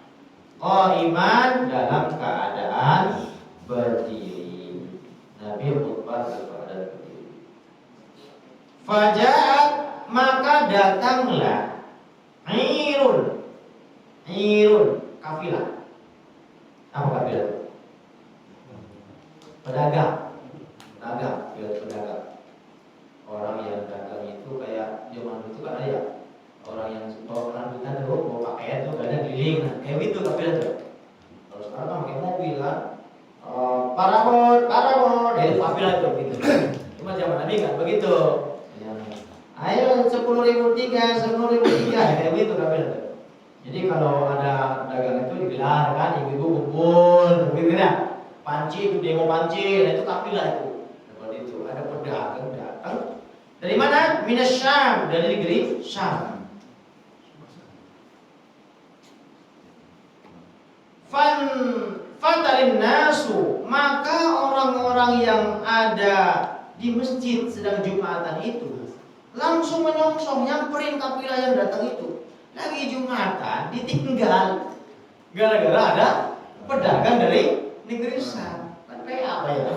qaiman, dalam keadaan berdiri. Nabi khutbah dalam keadaan berdiri. Faja'at, maka datanglah irun kafilah. Apa kafilah itu? Pedagang pedagang, orang yang dagang itu kayak zaman itu kan ada ya orang yang bawa rambutan tuh, bawa pakaian tuh kadang keliling, nah kayak gitu kafilah tuh. Kalau sekarang kan pakai mobil kan, parabot, itu kafilah tuh gitu. Cuma zaman Nabi kan begitu. Ayo 10.003, kayak gitu kafilah tuh. Jadi kalau ada dagang itu digelar kan, ibu-ibu kumpul, begitu ya. Panci itu demo panci, nah itu kafilah itu. Seperti itu, ada pedagang datang. Dari mana? Minas Syam, dari negeri Syam. Fatalin nasu, maka orang-orang yang ada di masjid sedang Jumatan itu langsung menyongsong nyamperin kafilah yang datang itu. Lagi Jumatan ditinggal gara-gara ada pedagang dari negeri Syam. Kan kayak apa ya?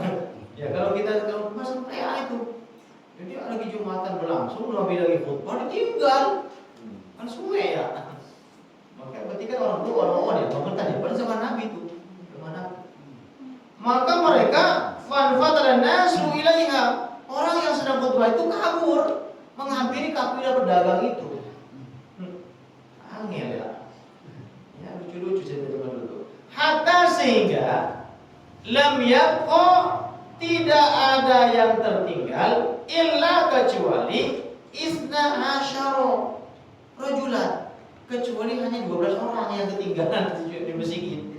Ya kalau masuk kayak itu. Jadi lagi Jumatan berlangsung, Nabi lagi khutbah ditinggal. Kan sungai ya. Maka berarti kan orang ya, pemerintah ya, pada zaman Nabi itu. Maka mereka fanfatala nasu ilaiha. Orang yang sedang khutbah itu kabur menghampiri kafilah pedagang itu. Angel ya. Ya lucu-lucu cerita zaman dulu. Hatta sehingga lam yabqa, tidak ada yang tertinggal illa kecuali isna asyara rajulan, kecuali hanya 12 orang yang ketinggalan di masjid itu.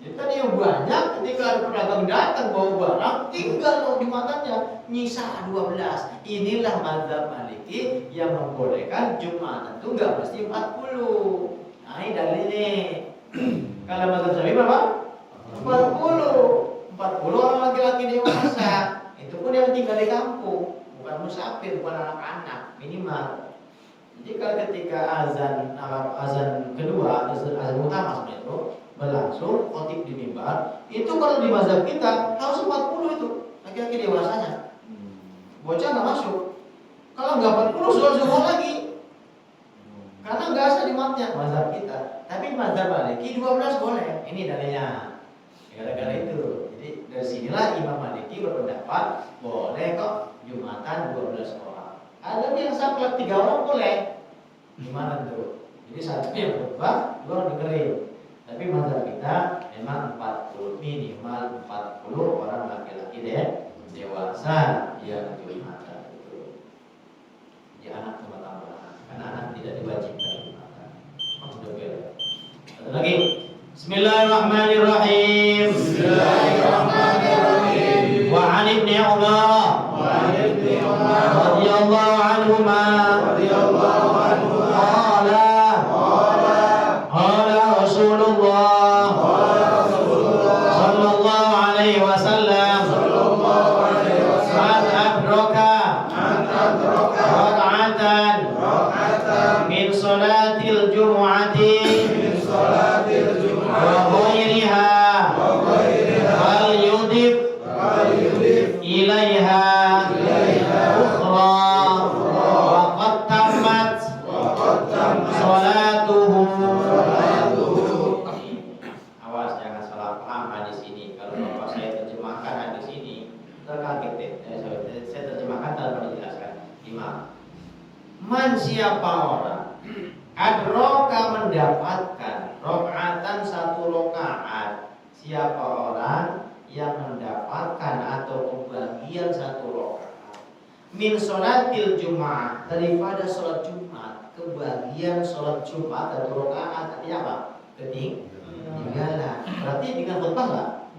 Jadi tadi yang banyak ketika ada pedagang datang bawa barang tinggal di matanya nyisa 12. Inilah mazhab Maliki yang membolehkan Jumatan itu enggak mesti 40. Nah ini dalilnya. Kalau mazhab Syafi'i berapa? 40 orang laki-laki dewasa. Itu pun yang tinggal di kampung, bukan musafir, bukan anak-anak, minimal. Jadi kalau ketika azan kedua, azan utama sebenarnya itu berlangsung, khotib di mimbar, itu kalau di mazhab kita harus 40 itu laki-laki dewasanya. Bocah nggak masuk. Kalau nggak 40 zuhur lagi. Karena nggak asal di mazhab kita. Tapi mazhab Maliki 12 boleh. Ini dalilnya. Gara-gara itu. Jadi dari sinilah Imam Maliki berpendapat boleh kok Jumatan 12 orang. Ada yang saklek 3 orang boleh. Gimana tuh? Jadi satu yang khutbah, 2 orang dengerin. Tapi mazhab kita memang 40, minimal 40 orang laki-laki dewasa yang Jumatan itu. Jadi anak cuma tambah anak, karena anak tidak diwajibkan Jumatan. Sudah beda. Satu lagi. Bismillahirrahmanirrahim. Wa 'an ibni Umar radhiyallahu anhuma qala Rasulullah sallallahu alaihi wasallam man adraka rak'atan min salatil jumu'ati ilaiha ukhra wa qad tammat salatuhu. Awas jangan salah paham hadis ini. Kalau bapak saya terjemahkan hadis ini terkaget deh. Saya terjemahkan tanpa dijelaskan. Imam, man siapa orang adroka mendapatkan rakaatan 1 rakaat. Siapa orang yang mendapatkan atau kebagian 1 rakaat min sholatil Jumat, daripada sholat Jumat, kebagian sholat Jumat 1 rakaat. Artinya apa? Ketinggalan. Berarti dengan khutbah enggak?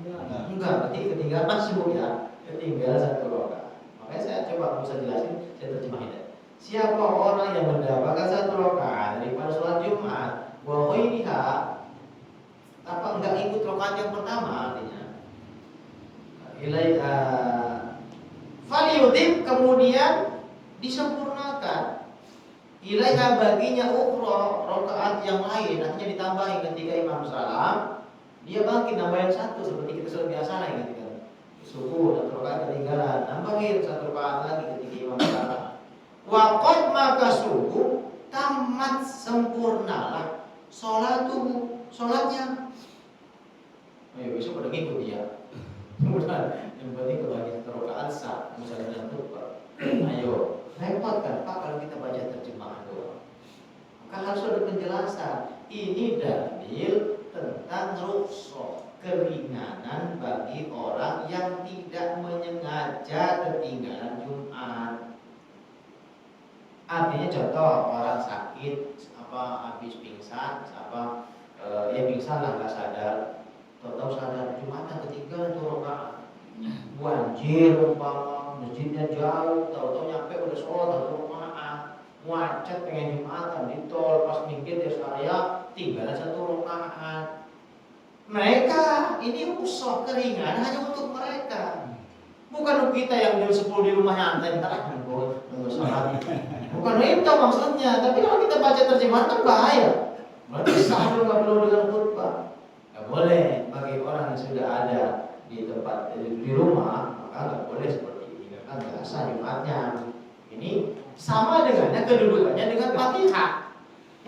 Enggak, berarti ketinggalan sibuk ya. Ketinggalan 1 rakaat. Makanya saya coba bisa jelasin, saya terjemahin ya. Siapa orang yang mendapatkan 1 rakaat daripada sholat Jumat, wa ghairiha, apa enggak ikut rakaat yang pertama artinya. Falyudhim, kemudian disempurnakan. Ilaiha, baginya ukhra, rakaat yang lain, artinya ditambahin ketika imam salam, dia bangkit nambahin 1 seperti kita sudah biasa lah gitu kan. Subuh 1 rakaat ketinggalan, nambahin 1 rakaat lagi ketika imam salam. Wa qad, maka subuh tamat, sempurnalah sholatnya. Ayo besok pada ngikut dia. Yang penting kebagian rakaat sah, misalnya dalam khutbah. Ayo, repot kan Pak kalau kita baca terjemahan doang. Maka harus ada penjelasan. Ini dalil tentang rukhsah, keringanan bagi orang yang tidak menyengaja ketinggalan Jumat. Artinya contoh orang sakit, habis pingsan, ya pingsan lah nggak sadar, tahu sadar Jumatan ketinggalan tuh rakaat. Banjir umpama masjidnya jauh, tahu-tahu nyampe udah sholat atau rakaat, macet pengen Jumatan di tol, pas minggir di area tinggal 1 rakaat. Mereka ini rukhsah keringan hanya untuk mereka, bukan untuk kita yang jam 10 di rumah nyantai ntar nunggu sholat. Bukan itu maksudnya, tapi kalau kita baca terjemahan kan bahaya. Berarti sah nggak perlu dengan khutbah. Nggak boleh bagi orang yang sudah ada di tempat di rumah, maka nggak boleh seperti ini karena nggak sah Jumatnya. Ini sama dengannya kedudukannya dengan Fatihah.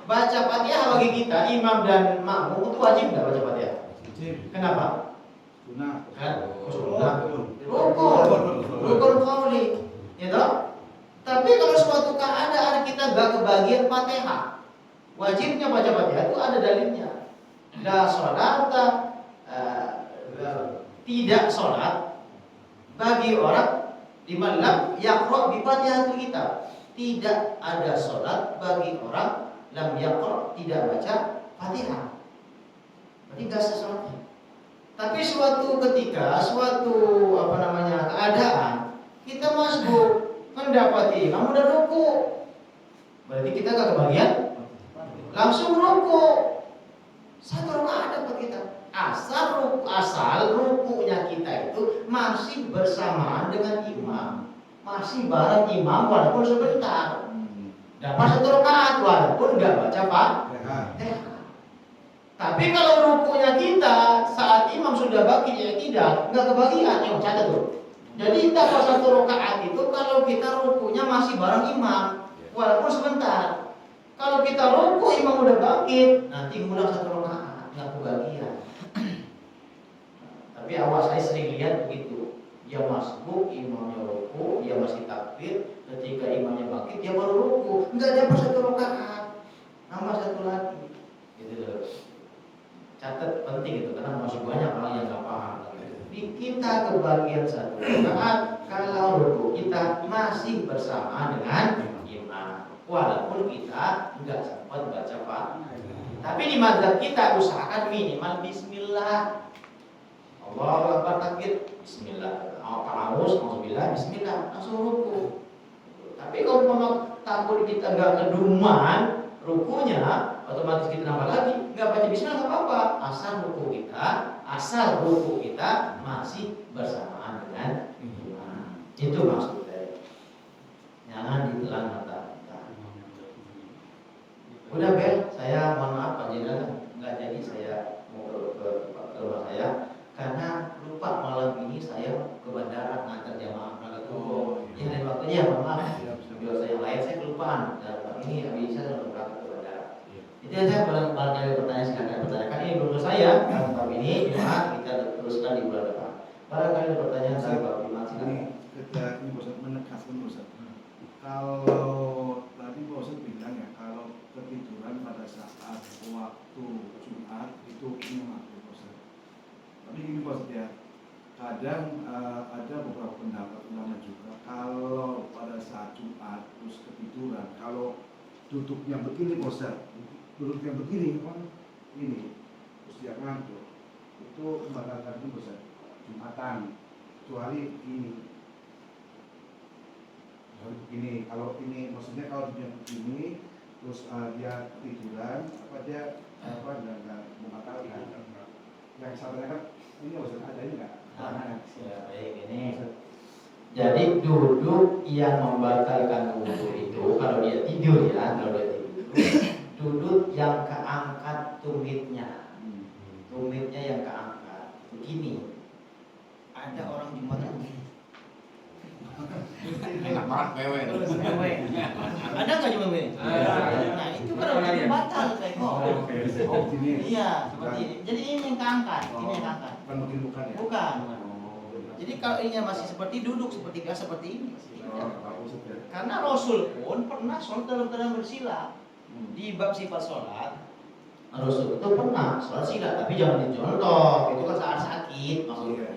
Baca Fatihah bagi kita imam dan makmum itu wajib nggak baca Fatihah? Kenapa? Kan? Rukun qauli, ya toh? Tapi kalau suatu keadaan kita nggak kebagian Fatihah, wajibnya baca Fatihah itu ada dalilnya. La sholata, tidak sholat bagi orang liman lam yaqra bi Fatihatil kitab. Tidak ada sholat bagi orang lam yaqra, tidak baca Fatihah. Berarti nggak sah sholatnya. Tapi suatu ketika, keadaan kita masbuk mendapati imam udah ruku, berarti kita gak kebagian, langsung ruku. 1 rakaat dapat kita. Asal rukunya kita itu masih bersamaan dengan imam, masih bareng imam walaupun sebentar. Dapat 1 rakaat walaupun gak baca Fatihah. Tapi kalau rukunya kita saat imam sudah bagi tidak kebagian, catat tuh. Jadi dapat 1 rakaat itu kalau kita rukunya masih bareng imam, walaupun sebentar. Kalau kita ruku imam udah bangkit, nanti ngulang 1 rakaat, nggak kebagian. Tapi awas, saya sering lihat begitu. Dia masbuk, imamnya ruku, dia masih takbir, ketika imamnya bangkit dia baru ruku, nggak dapat 1 rakaat, nambah 1 lagi. Gitu loh. Catat penting itu karena masih banyak orang yang nggak paham. Kita kebagian 1 rakaat kalau ruku kita masih bersama dengan imam, walaupun kita nggak sempat baca Fatihah. Tapi di mazhab kita usahakan minimal Bismillah. Allahu Akbar takbir, Bismillah. Alhamdulillah, Bismillah, langsung ruku. Tapi kalau memang takut kita nggak keduman rukunya, otomatis kita nambah lagi, nggak baca Bismillah nggak apa-apa, asal ruku kita masih bersamaan dengan imam. Itu maksudnya. Jangan ditelan mata kita. Udah Bel, saya mohon maaf panjenengan nggak jadi saya mau ke rumah saya karena lupa malam ini saya ke bandara ngantar jamaah Nagaturo. Ya dan waktunya mohon maaf. Biar saya yang lain saya kelupaan. Dan ini bisa berangkat ke bandara. Itu aja barangkali pertanyaan silakan pertanyakan. Ini dulu saya dan Pak ini kita teruskan di bulan depan. Barangkali ada pertanyaan dari Pak Bima silakan.
Ini Bosan menegaskan Bosan. Kalau tadi Bosan bilang ya kalau ketiduran pada saat waktu Jumat itu memang Bosan. Tapi ini Bosan ya, kadang ada beberapa pendapat ulama juga kalau pada saat Jumat terus ketiduran, kalau duduknya begini Bosan, duduk yang begini kan ini terus dia ngantuk itu membatalkan itu Bosan Jumatan, kecuali ini kalau ini maksudnya kalau dia begini terus dia tiduran dia nggak membatalkan. Yang satunya kan ini Bosan ada ini nggak?
Ya baik ini. Jadi duduk yang membatalkan wudu itu kalau dia tidur duduk yang keangkat tumitnya, yang keangkat begini. Ada orang di mana begini?
Enak banget mewe.
Ada nggak cuma begini? Nah itu kan udah batal Iya seperti ini. Jadi ini yang keangkat,
Bukan begini bukan ya?
Bukan. Jadi kalau ini masih seperti duduk seperti biasa seperti ini.
Oh, Pak Ustaz ya.
Karena Rasul pun pernah sholat dalam keadaan bersila. Di bab sifat sholat, Rasul itu pernah sholat sila, tapi jangan dicontoh. Itu kan saat sakit maksudnya.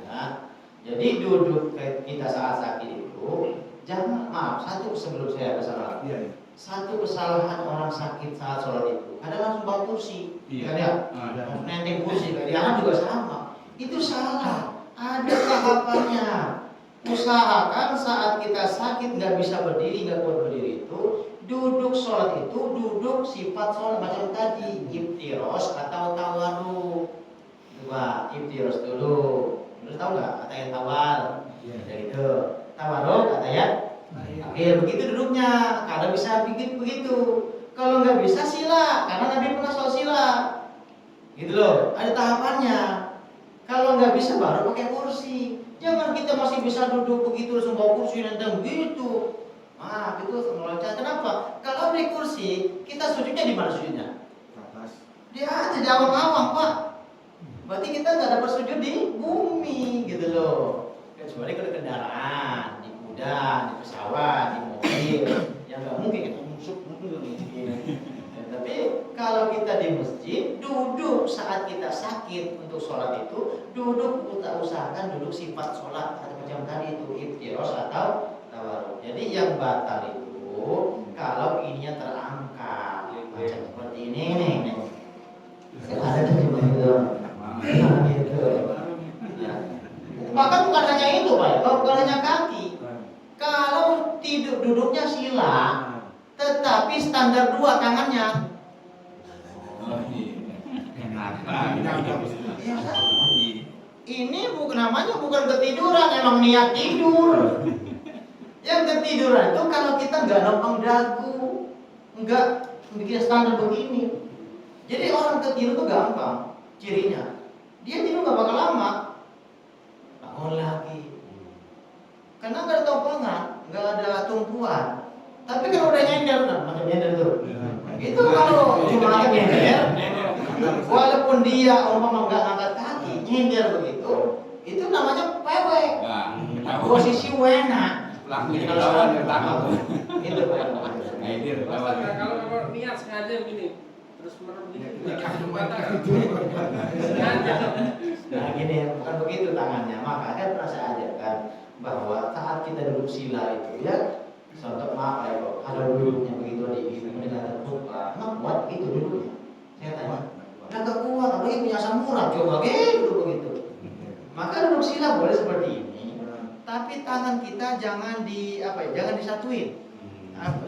Jadi duduk kita saat sakit itu jangan, maaf, satu sebelum saya kesalahan.
Iya, iya.
Satu kesalahan orang sakit saat sholat itu ada langsung bawa kursi, kan ya? Nenteng kursi, dia juga sama. Itu salah. Ada tahapannya. Usahakan saat kita sakit nggak bisa berdiri, nggak kuat berdiri itu, duduk sholat itu duduk sifat sholat macam tadi, iftiros atau tawarruk. Coba iftiros dulu. Lu tahu nggak kata yang tawar? Jadi itu tawarruk kata ya. Oke, begitu duduknya. Kalau bisa begitu. Kalau nggak bisa sila, karena Nabi pernah sholat sila. Gitu loh, ada tahapannya. Kalau nggak bisa baru pakai kursi. Jangan kita masih bisa duduk begitu langsung bawa kursi nenteng begitu. Ah, itu meloncat. Kenapa? Kalau di kursi, kita sujudnya di mana sujudnya?
Atas.
Di atas, di awang-awang, Pak. Berarti kita nggak dapat sujud di bumi, gitu loh. Kecuali kalau kendaraan, di kuda, di pesawat, di mobil, yang nggak mungkin kita musuk Tapi kalau kita di masjid, duduk saat kita sakit untuk sholat itu, duduk kita usahakan duduk sifat sholat atau macam tadi itu iftiros atau tawarruk. Jadi yang batal itu kalau ininya terangkat macam seperti ini nih. Ada di gitu. Gitu. Ya. Bahkan bukan hanya itu, Pak. Bukan hanya kaki. Kalau tidur duduknya sila, tetapi standar 2 tangannya. Ya, ini namanya bukan ketiduran, emang niat tidur. Yang ketiduran itu kalau kita nggak nopang dagu, nggak bikin standar begini. Jadi orang ketidur itu gampang cirinya. Dia tidur nggak bakal lama, bangun lagi. Karena nggak ada topangan, nggak ada tumpuan. Tapi kalau udah nyender, macam nyender tuh. Itu kalau cuma nyender, walaupun dia umpama nggak angkat kaki, nyender begitu, itu namanya pewek. Posisi wena.
Jadi kalau sholat
Itu
kalau niat sengaja begini, terus merem begini,
Nah gini, bukan begitu tangannya. Makanya pernah saya ajarkan bahwa saat kita duduk sila itu ya, contoh maaf ya kok, ada duduknya begitu di mendengar khutbah, nggak kuat itu duduknya. Saya tanya, nggak kuat, apalagi punya asam urat, coba gitu begitu. Maka duduk sila boleh seperti ini, tapi tangan kita jangan jangan disatuin.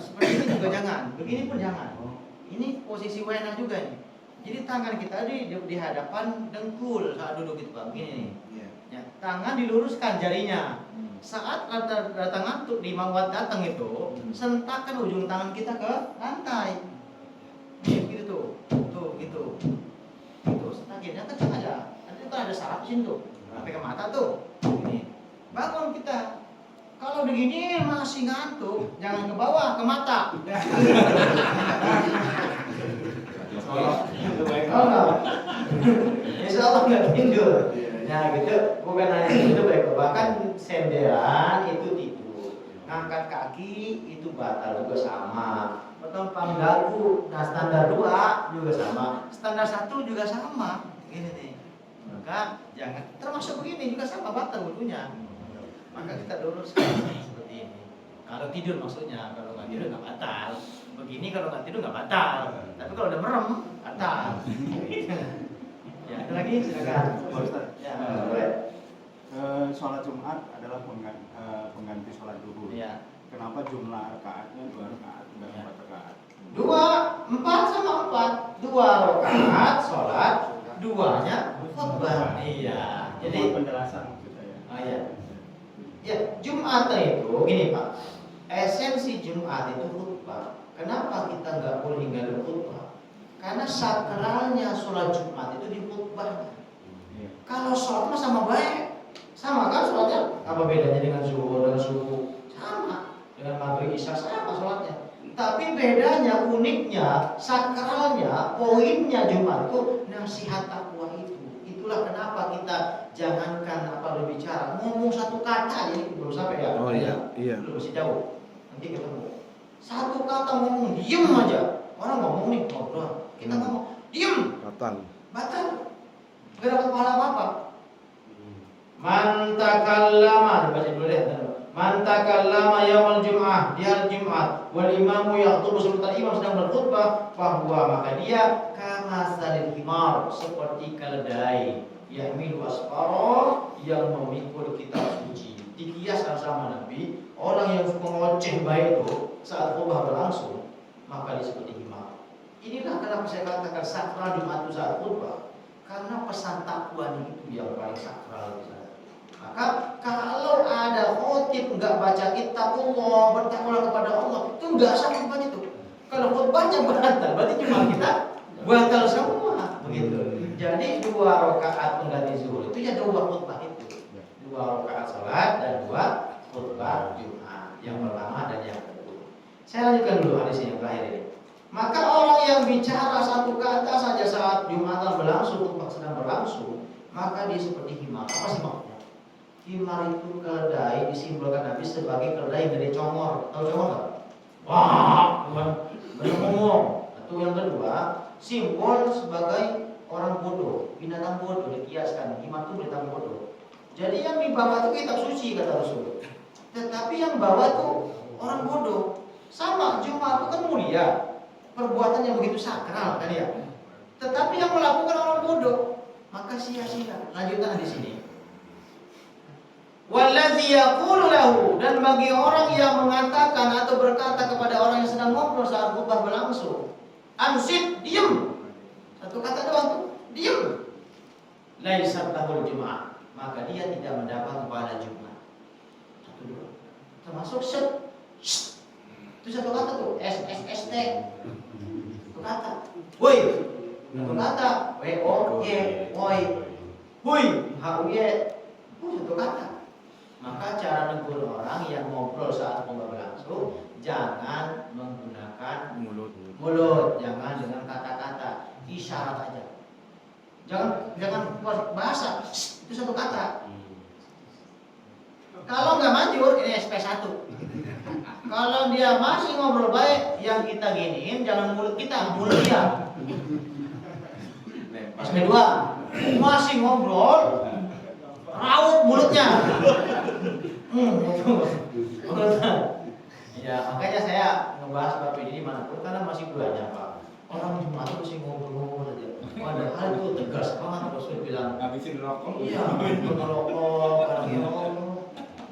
Seperti ini juga jangan, begini pun jangan. Ini posisi wena juga nih. Jadi tangan kita di hadapan dengkul saat duduk itu Pak, begini nih. Ya, tangan diluruskan jarinya. Saat tangan di mawat datang itu, sentakkan ujung tangan kita ke lantai. Gitu tuh, gitu. Itu sentakinnya kencang aja. Nanti kan ada saraf sini tuh, sampai ke mata tuh. Ini. Bangun kita. Kalau begini masih ngantuk, jangan ke bawah, ke mata. Insya Allah nggak tidur. Nah gitu, bukan hanya itu baik, bahkan senderan itu tidur, ngangkat kaki itu batal juga sama, petempang dagu, nah standar 2 juga sama, standar 1 juga sama, gini nih. Maka jangan, termasuk begini juga sama batal wudunya. Maka kita luruskan seperti ini. Kalau tidur maksudnya, kalau nggak tidur nggak batal. Begini kalau nggak tidur nggak batal, tapi kalau udah merem batal. Ya, ada lagi silakan. Ya, boleh.
Sholat Jumat adalah pengganti sholat duhur.
Ya.
Kenapa jumlah rakaatnya 2 rakaat dan 4 rakaat?
4 sama 4. 2 rakaat sholat, 2-nya khutbah. Iya. Jadi
penjelasan maksud saya.
iya. Ya, Jumat itu gini Pak. Esensi Jumat itu khutbah. Kenapa kita nggak boleh ninggalin khutbah? Karena sakralnya sholat Jumat itu di khutbah. Kalau sholat mah sama baik, sama kan sholatnya? Apa bedanya dengan zuhur dan subuh? Sama. Dengan maghrib isya sama sholatnya. Tapi bedanya, uniknya, sakralnya, poinnya Jumat itu nasihat takwa itu. Itulah itulah kenapa kita jangankan apa berbicara, ngomong satu kata aja ini baru sampai ya.
Oh iya.
Belum masih jauh. Nanti ketemu. Satu kata ngomong diem aja. Orang ngomong nih ngobrol, kita ngomong diem. Batal. Gak dapat pahala apa-apa. Man takallama, baca dulu deh. Man takallama yaumul jum'ah, di hari Jumat, wal imamu yaktubu sementara imam sedang berkhutbah, bahwa maka dia kama salil himar, seperti keledai yahmilu asfara, yang memikul kitab suci. Dikiaskan sama Nabi, orang yang suka ngoceh baik itu saat khutbah berlangsung, maka dia seperti himar. Inilah kenapa saya katakan sakral Jumat itu saat khutbah, karena pesan takwa itu yang paling sakral di sana. Maka kalau ada khotib nggak baca kitabullah, bertakwalah kepada Allah, itu nggak sah khutbah itu. Kalau khutbahnya batal, berarti cuma kita batal semua, begitu. Jadi 2 rakaat pengganti zuhur itu ya 2 khutbah itu, 2 rakaat salat dan 2 khutbah Jumat, yang pertama dan yang kedua. Saya lanjutkan dulu hadis yang terakhir ini. Maka orang yang bicara satu kata saja saat Jumatan berlangsung, khutbah sedang berlangsung, maka dia seperti himar. Apa sih maksudnya? Himar itu keledai disimbolkan Nabi sebagai keledai yang dari congor. Tahu congor nggak? Wah, banyak ngomong. Itu yang kedua, simbol sebagai orang bodoh, binatang bodoh dikiaskan. Himar itu binatang bodoh. Jadi yang dibawa itu kitab suci kata Rasul. Tetapi yang bawa itu orang bodoh. Sama Jumat itu kan mulia, perbuatan yang begitu sakral kan ya. Tetapi yang melakukan orang bodoh, maka sia-sia. Lanjutan di sini. Wallazi yaqulu lahu, dan bagi orang yang mengatakan atau berkata kepada orang yang sedang ngobrol saat khutbah berlangsung, ansit, diam. Satu kata doang tuh, diam. Laisa lahul Jumat, maka dia tidak mendapat pahala Jumat. Satu dua. Termasuk set. Itu satu kata tuh, SSST. Satu kata. Woi. Satu kata, WOY, woi. Hui, HUY. Satu kata. Maka cara negur orang yang ngobrol saat khutbah berlangsung, jangan menggunakan mulut, jangan dengan kata-kata, isyarat aja. Jangan bahasa, itu satu kata. Kalau nggak manjur, ini SP1. Kalau dia masih ngobrol baik, yang kita giniin jangan mulut kita, mulut dia. SP2 masih ngobrol, raut mulutnya. Ya, makanya saya ngebahas bab ini dimanapun karena masih banyak Pak. Orang Jumat itu masih ngobrol aja. Padahal itu tegas banget Rasul bilang.
Habisin rokok.
Iya, ngerokok, karena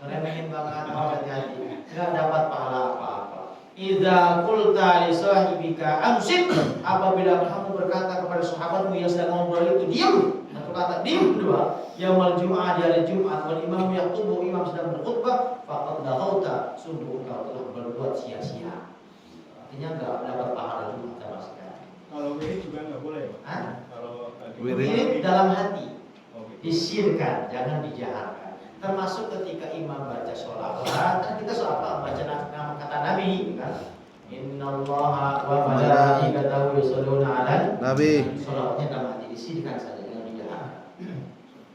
ngeremehin banget, hati-hati. Nggak dapat pahala apa-apa. Idza qulta li sahibika amsik, apabila kamu berkata kepada sahabatmu yang sedang ngobrol itu diam. Satu kata diam. Dua, yaumul jum'ah, di hari Jumat, wal imam yaktubu, imam sedang berkhutbah, faqad daghauta, sungguh engkau telah berbuat sia-sia. Artinya enggak dapat pahala Jumat sama sekali.
Kalau wirid juga nggak boleh, Pak.
Hah?
Kalau
Wirid dalam hati,
Oke.
disirkan, jangan dijaharkan. Termasuk ketika imam baca sholawat, kan kita sholawat baca nama kata Nabi, kan? Innallaha wa malaikatahu yusholluna 'alan
Nabi.
Sholawatnya dalam hati, disirkan saja, jangan dijaharkan.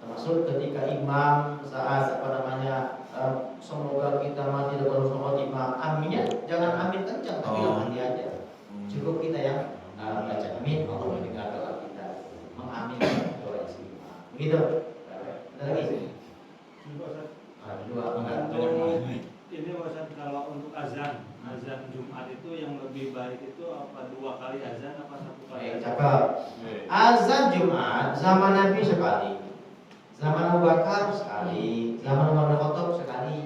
Termasuk ketika imam saat semoga kita mati dengan husnul khotimah, aminnya jangan amin kencang, tapi dalam hati aja. Cukup kita yang baca amin, Allah mendengar doa kita, mengaminkan doa istimewa. Begitu. Ada lagi? Dua.
Ini Ustaz, kalau untuk azan Jumat itu yang lebih baik itu apa 2 kali azan apa 1 kali?
Baik, cakep. Azan Jumat zaman Nabi sekali, zaman Abu Bakar sekali, zaman Umar bin Khattab sekali.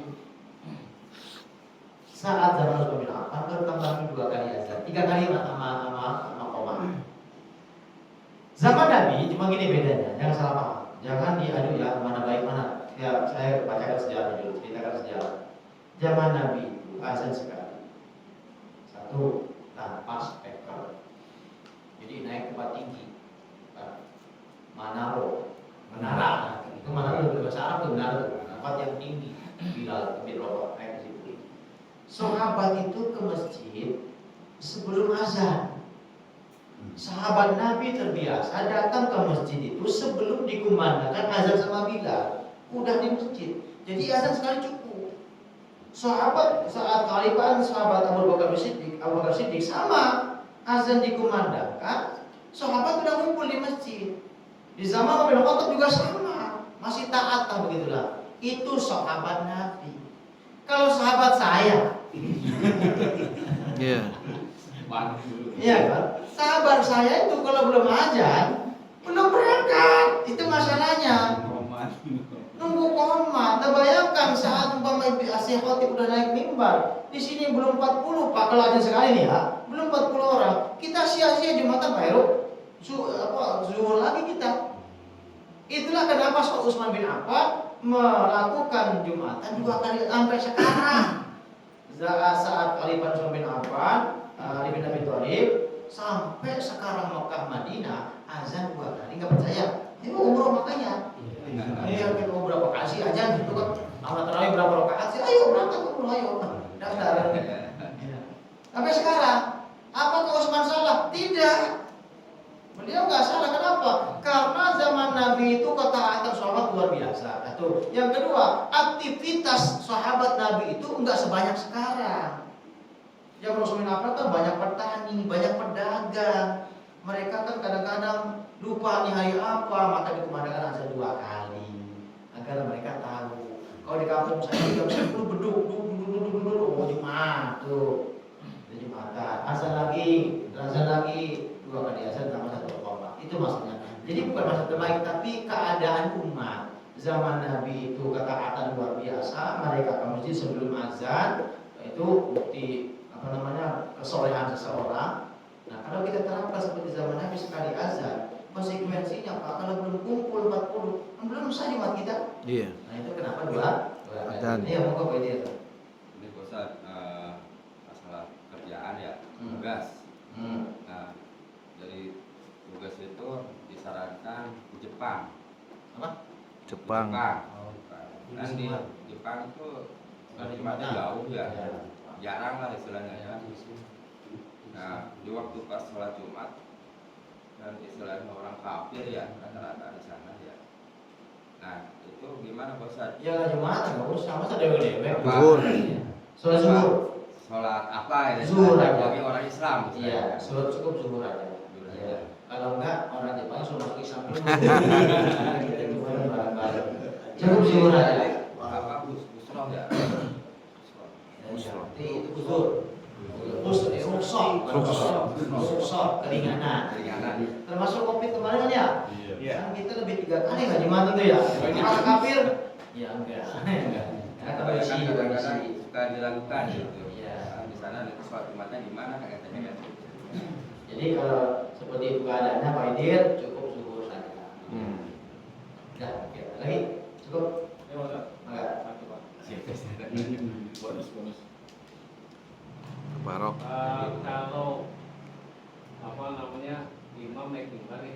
Saat zaman Utsman bin Affan bertambah 2 kali azan, 3 kali sama koma. Zaman Nabi cuma gini bedanya, jangan salah paham. Jangan diadu ya mana baik mana. Ya, saya bacakan sejarah dulu, ceritakan sejarah. Zaman Nabi itu azan sekali. Satu, tanpa speaker. Jadi naik tempat tinggi. Menara. Itu menara itu bahasa Arab itu menara, tempat yang tinggi. Bilal bin Rabah naik ke situ. Sahabat itu ke masjid sebelum azan. Sahabat Nabi terbiasa datang ke masjid itu sebelum dikumandangkan azan sama Bilal. Udah di masjid. Jadi azan sekali cukup. Sahabat saat khalifah sahabat Abu Bakar Siddiq sama azan dikumandangkan, sahabat sudah ngumpul di masjid. Di zaman Umar bin Khattab juga sama, masih taat lah begitulah. Itu sahabat Nabi. Kalau sahabat saya,
Iya.
iya kan? Sahabat saya itu kalau belum azan, belum berangkat. Itu masalahnya. Nunggu komat. Nah, bayangkan saat umpama Asyik Khotib udah naik mimbar, di sini belum 40 Pak, kalau azan sekali nih ya, belum 40 orang. Kita sia-sia Jumatan Pak Heru. Zuhur lagi kita. Itulah kenapa Syekh Utsman bin Affan melakukan Jumatan 2 kali sampai sekarang. Saat Khalifah Utsman bin Affan, Ali bin Abi Thalib, sampai sekarang Mekah Madinah azan 2 kali, nggak percaya. Ini umroh makanya. Iya, kita mau berapa kali sih azan itu kan? Amal tarawih berapa rakaat sih? Ayo berangkat umroh, ayo. Daftar. Sampai sekarang, apakah Utsman salah? Tidak. Beliau nggak salah, kenapa? Karena zaman Nabi itu ketaatan sahabat luar biasa. Satu. Yang kedua, aktivitas sahabat Nabi itu nggak sebanyak sekarang. Yang Rasulullah kan banyak petani, banyak pedagang. Mereka kan kadang-kadang lupa nih hari apa, maka dikumandangkan azan 2 kali agar mereka tahu. Kalau di kampung saya jam 10 beduk, oh Jumat tuh, Jumatan. Azan lagi 2 kali azan tambah 1 koma. Itu maksudnya. Jadi bukan maksud terbaik, tapi keadaan umat zaman Nabi itu ketaatan luar biasa. Mereka ke masjid sebelum azan, itu bukti kesolehan seseorang. Nah, kalau kita terapkan seperti zaman Nabi sekali azan, konsekuensinya Pak, kalau belum kumpul 40, belum sah Jumat kita.
Iya.
Nah, itu kenapa dua
Azan.
Iya, monggo Pak Idir.
Ini Ustaz, masalah kerjaan ya, tugas. Nah, dari tugas itu disarankan di Jepang.
Apa?
Jepang.
Dan di Jepang itu Jumatnya jauh ya, jarang lah istilahnya ya. Nah, di waktu pas sholat Jumat dan istilahnya orang kafir ya rata-rata di sana ya. Nah, itu gimana Pak Ustaz?
Ya nggak Jumatan, nggak usah, masa dewe-dewe.
Zuhur.
Sholat zuhur.
Sholat apa ya?
Zuhur aja.
Bagi orang Islam.
Iya, sholat cukup zuhur aja.
Zuhur aja.
Iya. Kalau enggak, orang Jepang suruh masuk Islam dulu. Kita gimana bareng-bareng. Cukup zuhur aja.
Apa busroh ya?
Berarti itu zuhur. Rukshoh, keringanan. Termasuk COVID kemarin kan ya?
Iya.
Kan kita lebih 3 kali nggak Jumat itu ya? Orang kafir? Ya enggak. Karena kondisi.
Kadang-kadang suka dilakukan gitu.
Iya.
Di sana ada sholat Jumatnya di mana kan katanya kan?
Jadi kalau seperti itu keadaannya Pak Idir, cukup zuhur saja. Ya, oke. Lagi cukup. Enggak.
Bonus.
Barok.
Kalau imam naik mimbar nih,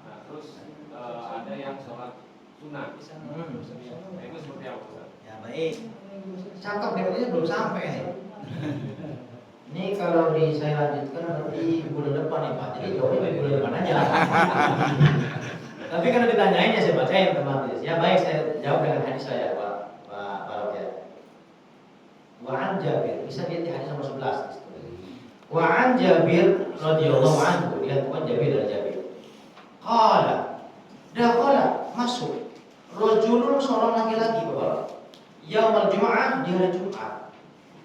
nah terus ada yang sholat sunat, nah itu seperti apa Ustaz?
Ya baik. Cakep nih, belum sampai nih. Ini kalau saya lanjutkan nanti bulan depan nih Pak. Jadi jawabnya di bulan depan aja. Tapi karena ditanyain ya saya bacain teman-teman. Ya baik, saya jawab dengan hadis saya Pak Rokia. Wa'an Jabir, bisa lihat di hadis nomor 11. Wa'an Jabir radhiyallahu anhu, lihat bukan Jabir dari Jabir. Dakhala masuk rajulun, seorang laki-laki Bapak. Yaumul Jumu'ah, di hari Jumat.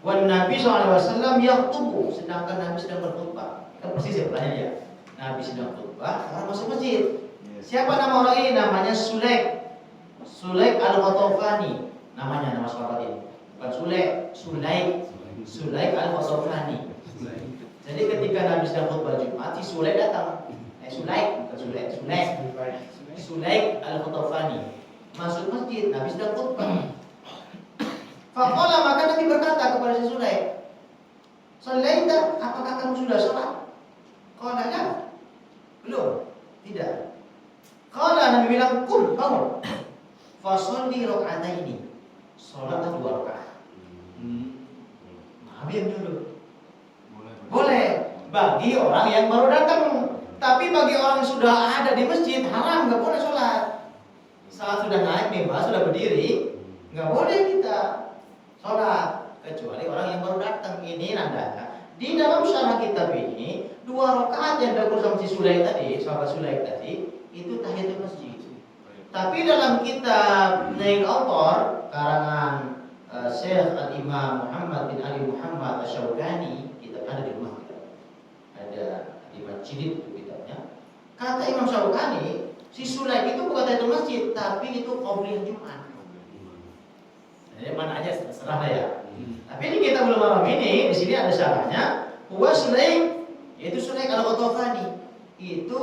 Wan Nabi SAW yaktubu, sedangkan Nabi sedang berkhutbah. Kan persis ya pertanyaannya. Nabi sedang khutbah, orang masuk masjid. Siapa nama orang ini? Namanya Sulaik Al-Ghatafani. Nama sahabat ini. Bukan Sulaik Al-Ghatafani. Jadi ketika Nabi sedang khutbah Jumat, si Sulaik datang. Sulaik Al-Ghatafani masuk masjid, Nabi sedang khutbah. Faqala, maka Nabi berkata kepada si Sulaik, "Shallaita, apakah kamu sudah sholat?" Qala la, belum, tidak. Qala, Nabi bilang, "Qum, bangun. Fa sholli raka'ataini." Sholatlah 2 rakaat. Nabi yang nyuruh. Boleh. bagi orang yang baru datang. Tapi bagi orang yang sudah ada di masjid haram, nggak boleh sholat. Saat sudah naik mimbar, sudah berdiri, nggak boleh kita sholat kecuali orang yang baru datang. Ini nandanya di dalam syarah kitab ini 2 rakaat yang dilakukan sama si Sulaik tadi, sahabat Sulaik tadi, itu tahiyatul masjid. Tapi dalam kitab Nail Autor karangan Syekh Al-Imam Muhammad bin Ali Muhammad Asy-Syaukani, kitab ada di rumah kita, ada di masjid itu kitabnya. Kata Imam Syaukani, si Sulaik itu bukan tahiyatul masjid, tapi itu qabliyah Jumat. Jadi mana aja serah ya. Tapi ini kita belum malam ini, di sini ada syarahnya. Huwa Sulaik, yaitu Sulaik Al-Ghatafani, itu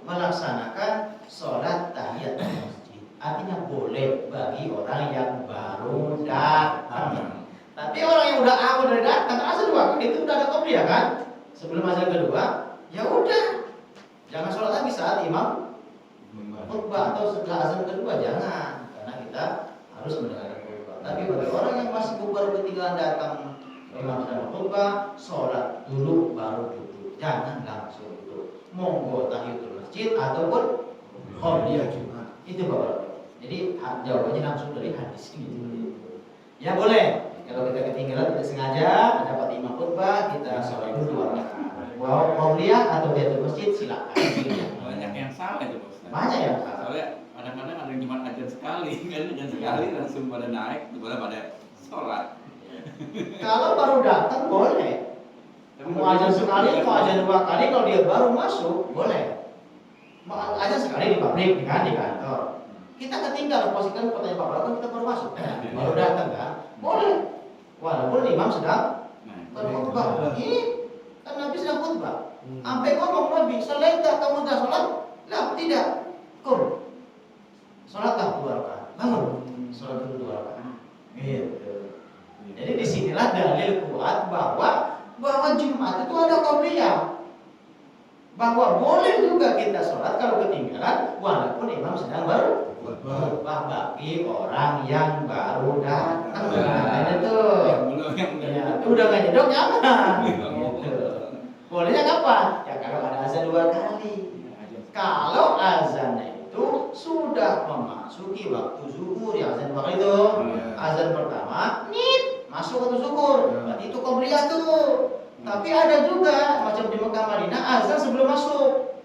melaksanakan sholat tahiyatul masjid. Artinya boleh bagi orang yang baru datang. Tapi orang yang udah awal dari datang, azan 2 kali itu udah ada qabliyah kan? Sebelum azan kedua, ya udah, jangan sholat lagi saat imam khutbah atau setelah azan kedua, jangan, karena kita harus mendengarkan khutbah. Tapi bagi orang yang masih baru ketinggalan datang imam sedang khutbah, sholat dulu baru duduk, jangan langsung duduk. Monggo tahiyatul masjid ataupun qabliyah Jumat. Itu Bapak. Jadi jawabannya langsung dari hadis ini. Ya boleh. Kalau kita ketinggalan tidak sengaja dapat imam khutbah, kita sholat dulu 2 rakaat. Mau qabliyah atau tahiyatul masjid silakan.
Banyak yang salah itu Pak Ustaz.
Banyak yang salah.
Soalnya kadang-kadang ada yang cuma ajan sekali kan, ajan sekali langsung pada naik, pada sholat.
Kalau baru datang boleh. Mau ajan sekali, mau ajan 2 kali, kalau dia baru masuk boleh. Mau ajan sekali di pabrik kan, di kantor. Kita ketinggalan posisikan pertanyaan Pak Prabowo, kita baru masuk, baru datang kan, boleh. Walaupun imam sedang berkhutbah. Ini kan Nabi sedang khutbah. Sampai ngomong Nabi, "Salaita kamu dah sholat?" Lah, tidak. Kum. Sholatlah 2 rakaat. Bangun. Sholat dulu 2 rakaat. Gitu. Jadi disinilah dalil kuat bahwa Jumat itu ada qabliyah. Bahwa boleh juga kita sholat kalau ketinggalan walaupun imam sedang berkhutbah bagi orang yang baru datang. Nah, itu ya, udah nggak nyedok jangan. Gitu. Bolehnya kapan? Ya kalau ada azan 2 kali. Kalau azannya itu sudah memasuki waktu zuhur, ya azan 2 kali itu. Azan pertama, masuk waktu zuhur. Berarti itu qabliyah tuh. Tapi ada juga macam di Mekah Madinah azan sebelum masuk.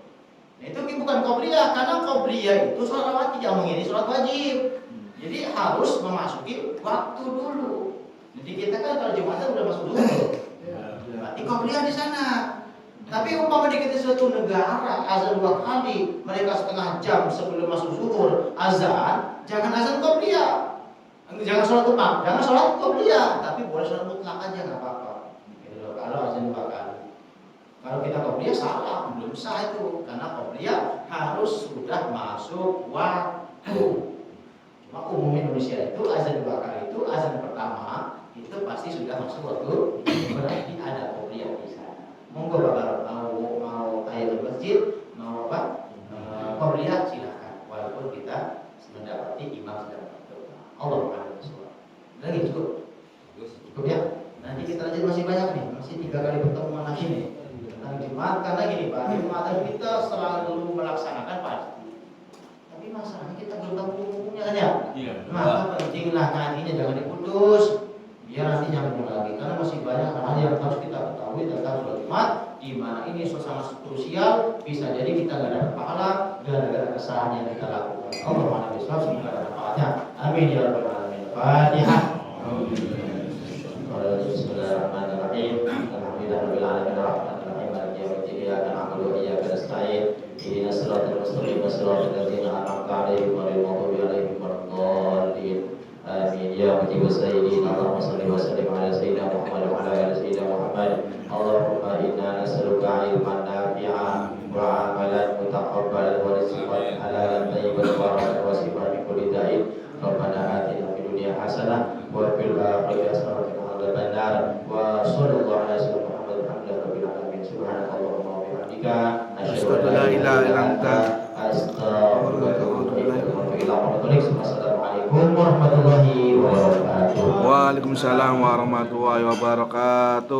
Nah, itu bukan qabliyah, karena qabliyah itu sholat rawatib, yang ini sholat wajib. Jadi harus memasuki waktu dulu. Jadi kita kan kalau Jumatan udah masuk dulu. Berarti qabliyah di sana. Tapi umpama di kita suatu negara azan 2 kali, mereka setengah jam sebelum masuk zuhur azan, jangan azan qabliyah. Jangan sholat umat, jangan sholat qabliyah, tapi boleh sholat mutlak aja nggak apa-apa. Kalau azan 2 kali. Kalau kita qabliyah salah, belum sah itu. Karena qabliyah harus sudah masuk waktu. Cuma umum Indonesia itu azan 2 kali itu, azan pertama itu pasti sudah masuk waktu. Berarti ada qabliyah di sana. Monggo Bapak mau tahiyatul masjid, mau apa? Qabliyah silakan. Walaupun kita mendapati imam sedang berdoa. Allah Subhanahu. Lagi cukup. Cukup ya? Nanti kita lanjut, masih banyak nih, masih 3 kali pertemuan lagi nih tentang Jumat. Karena gini Pak, Jumatan kita selalu melaksanakan pasti. Tapi masalahnya kita belum tahu hukumnya kan ya. Maka pentinglah ngajinya jangan diputus, biar nanti nyambung lagi. Karena masih banyak hal yang harus kita ketahui tentang sholat Jumat, di mana ini suasana krusial. Bisa jadi kita nggak dapat pahala gara-gara kesalahan yang kita lakukan. Allah Maha Besar, semoga ada manfaatnya. Amin ya rabbal alamin. Fatihah. Bismillahirrahmanirrahim. Alhamdulillahirabbil alamin arrahmanir rahim maliki yaumiddin iyyaka na'budu wa iyyaka nasta'in ihdinas siratal mustaqim siratal ladzina an'amta 'alaihim ghairil maghdubi 'alaihim waladdallin. Amin ya mujibus sayyidin. Allahumma shalli wa sallim ala sayyidina Muhammad wa ala ali sayyidina Muhammad. Allahumma inna nas'aluka ilman nafi'an wa 'amalan mutaqabbalan wa rizqan halalan thayyiban mubarakan wa shifaan min kulli da'in. Rabbana atina fid dunya hasanah wa fil akhirati hasanah wa qina adzabannar. Wa sallallahu ala sayyidina Muhammad rabbil alamin. Subhanakallahumma wa bihamdika asyhadu an la ilaha illa anta astaghfiruka wa atubu ilaik. Assalamualaikum warahmatullahi wabarakatuh.
Waalaikumsalam warahmatullahi wabarakatuh.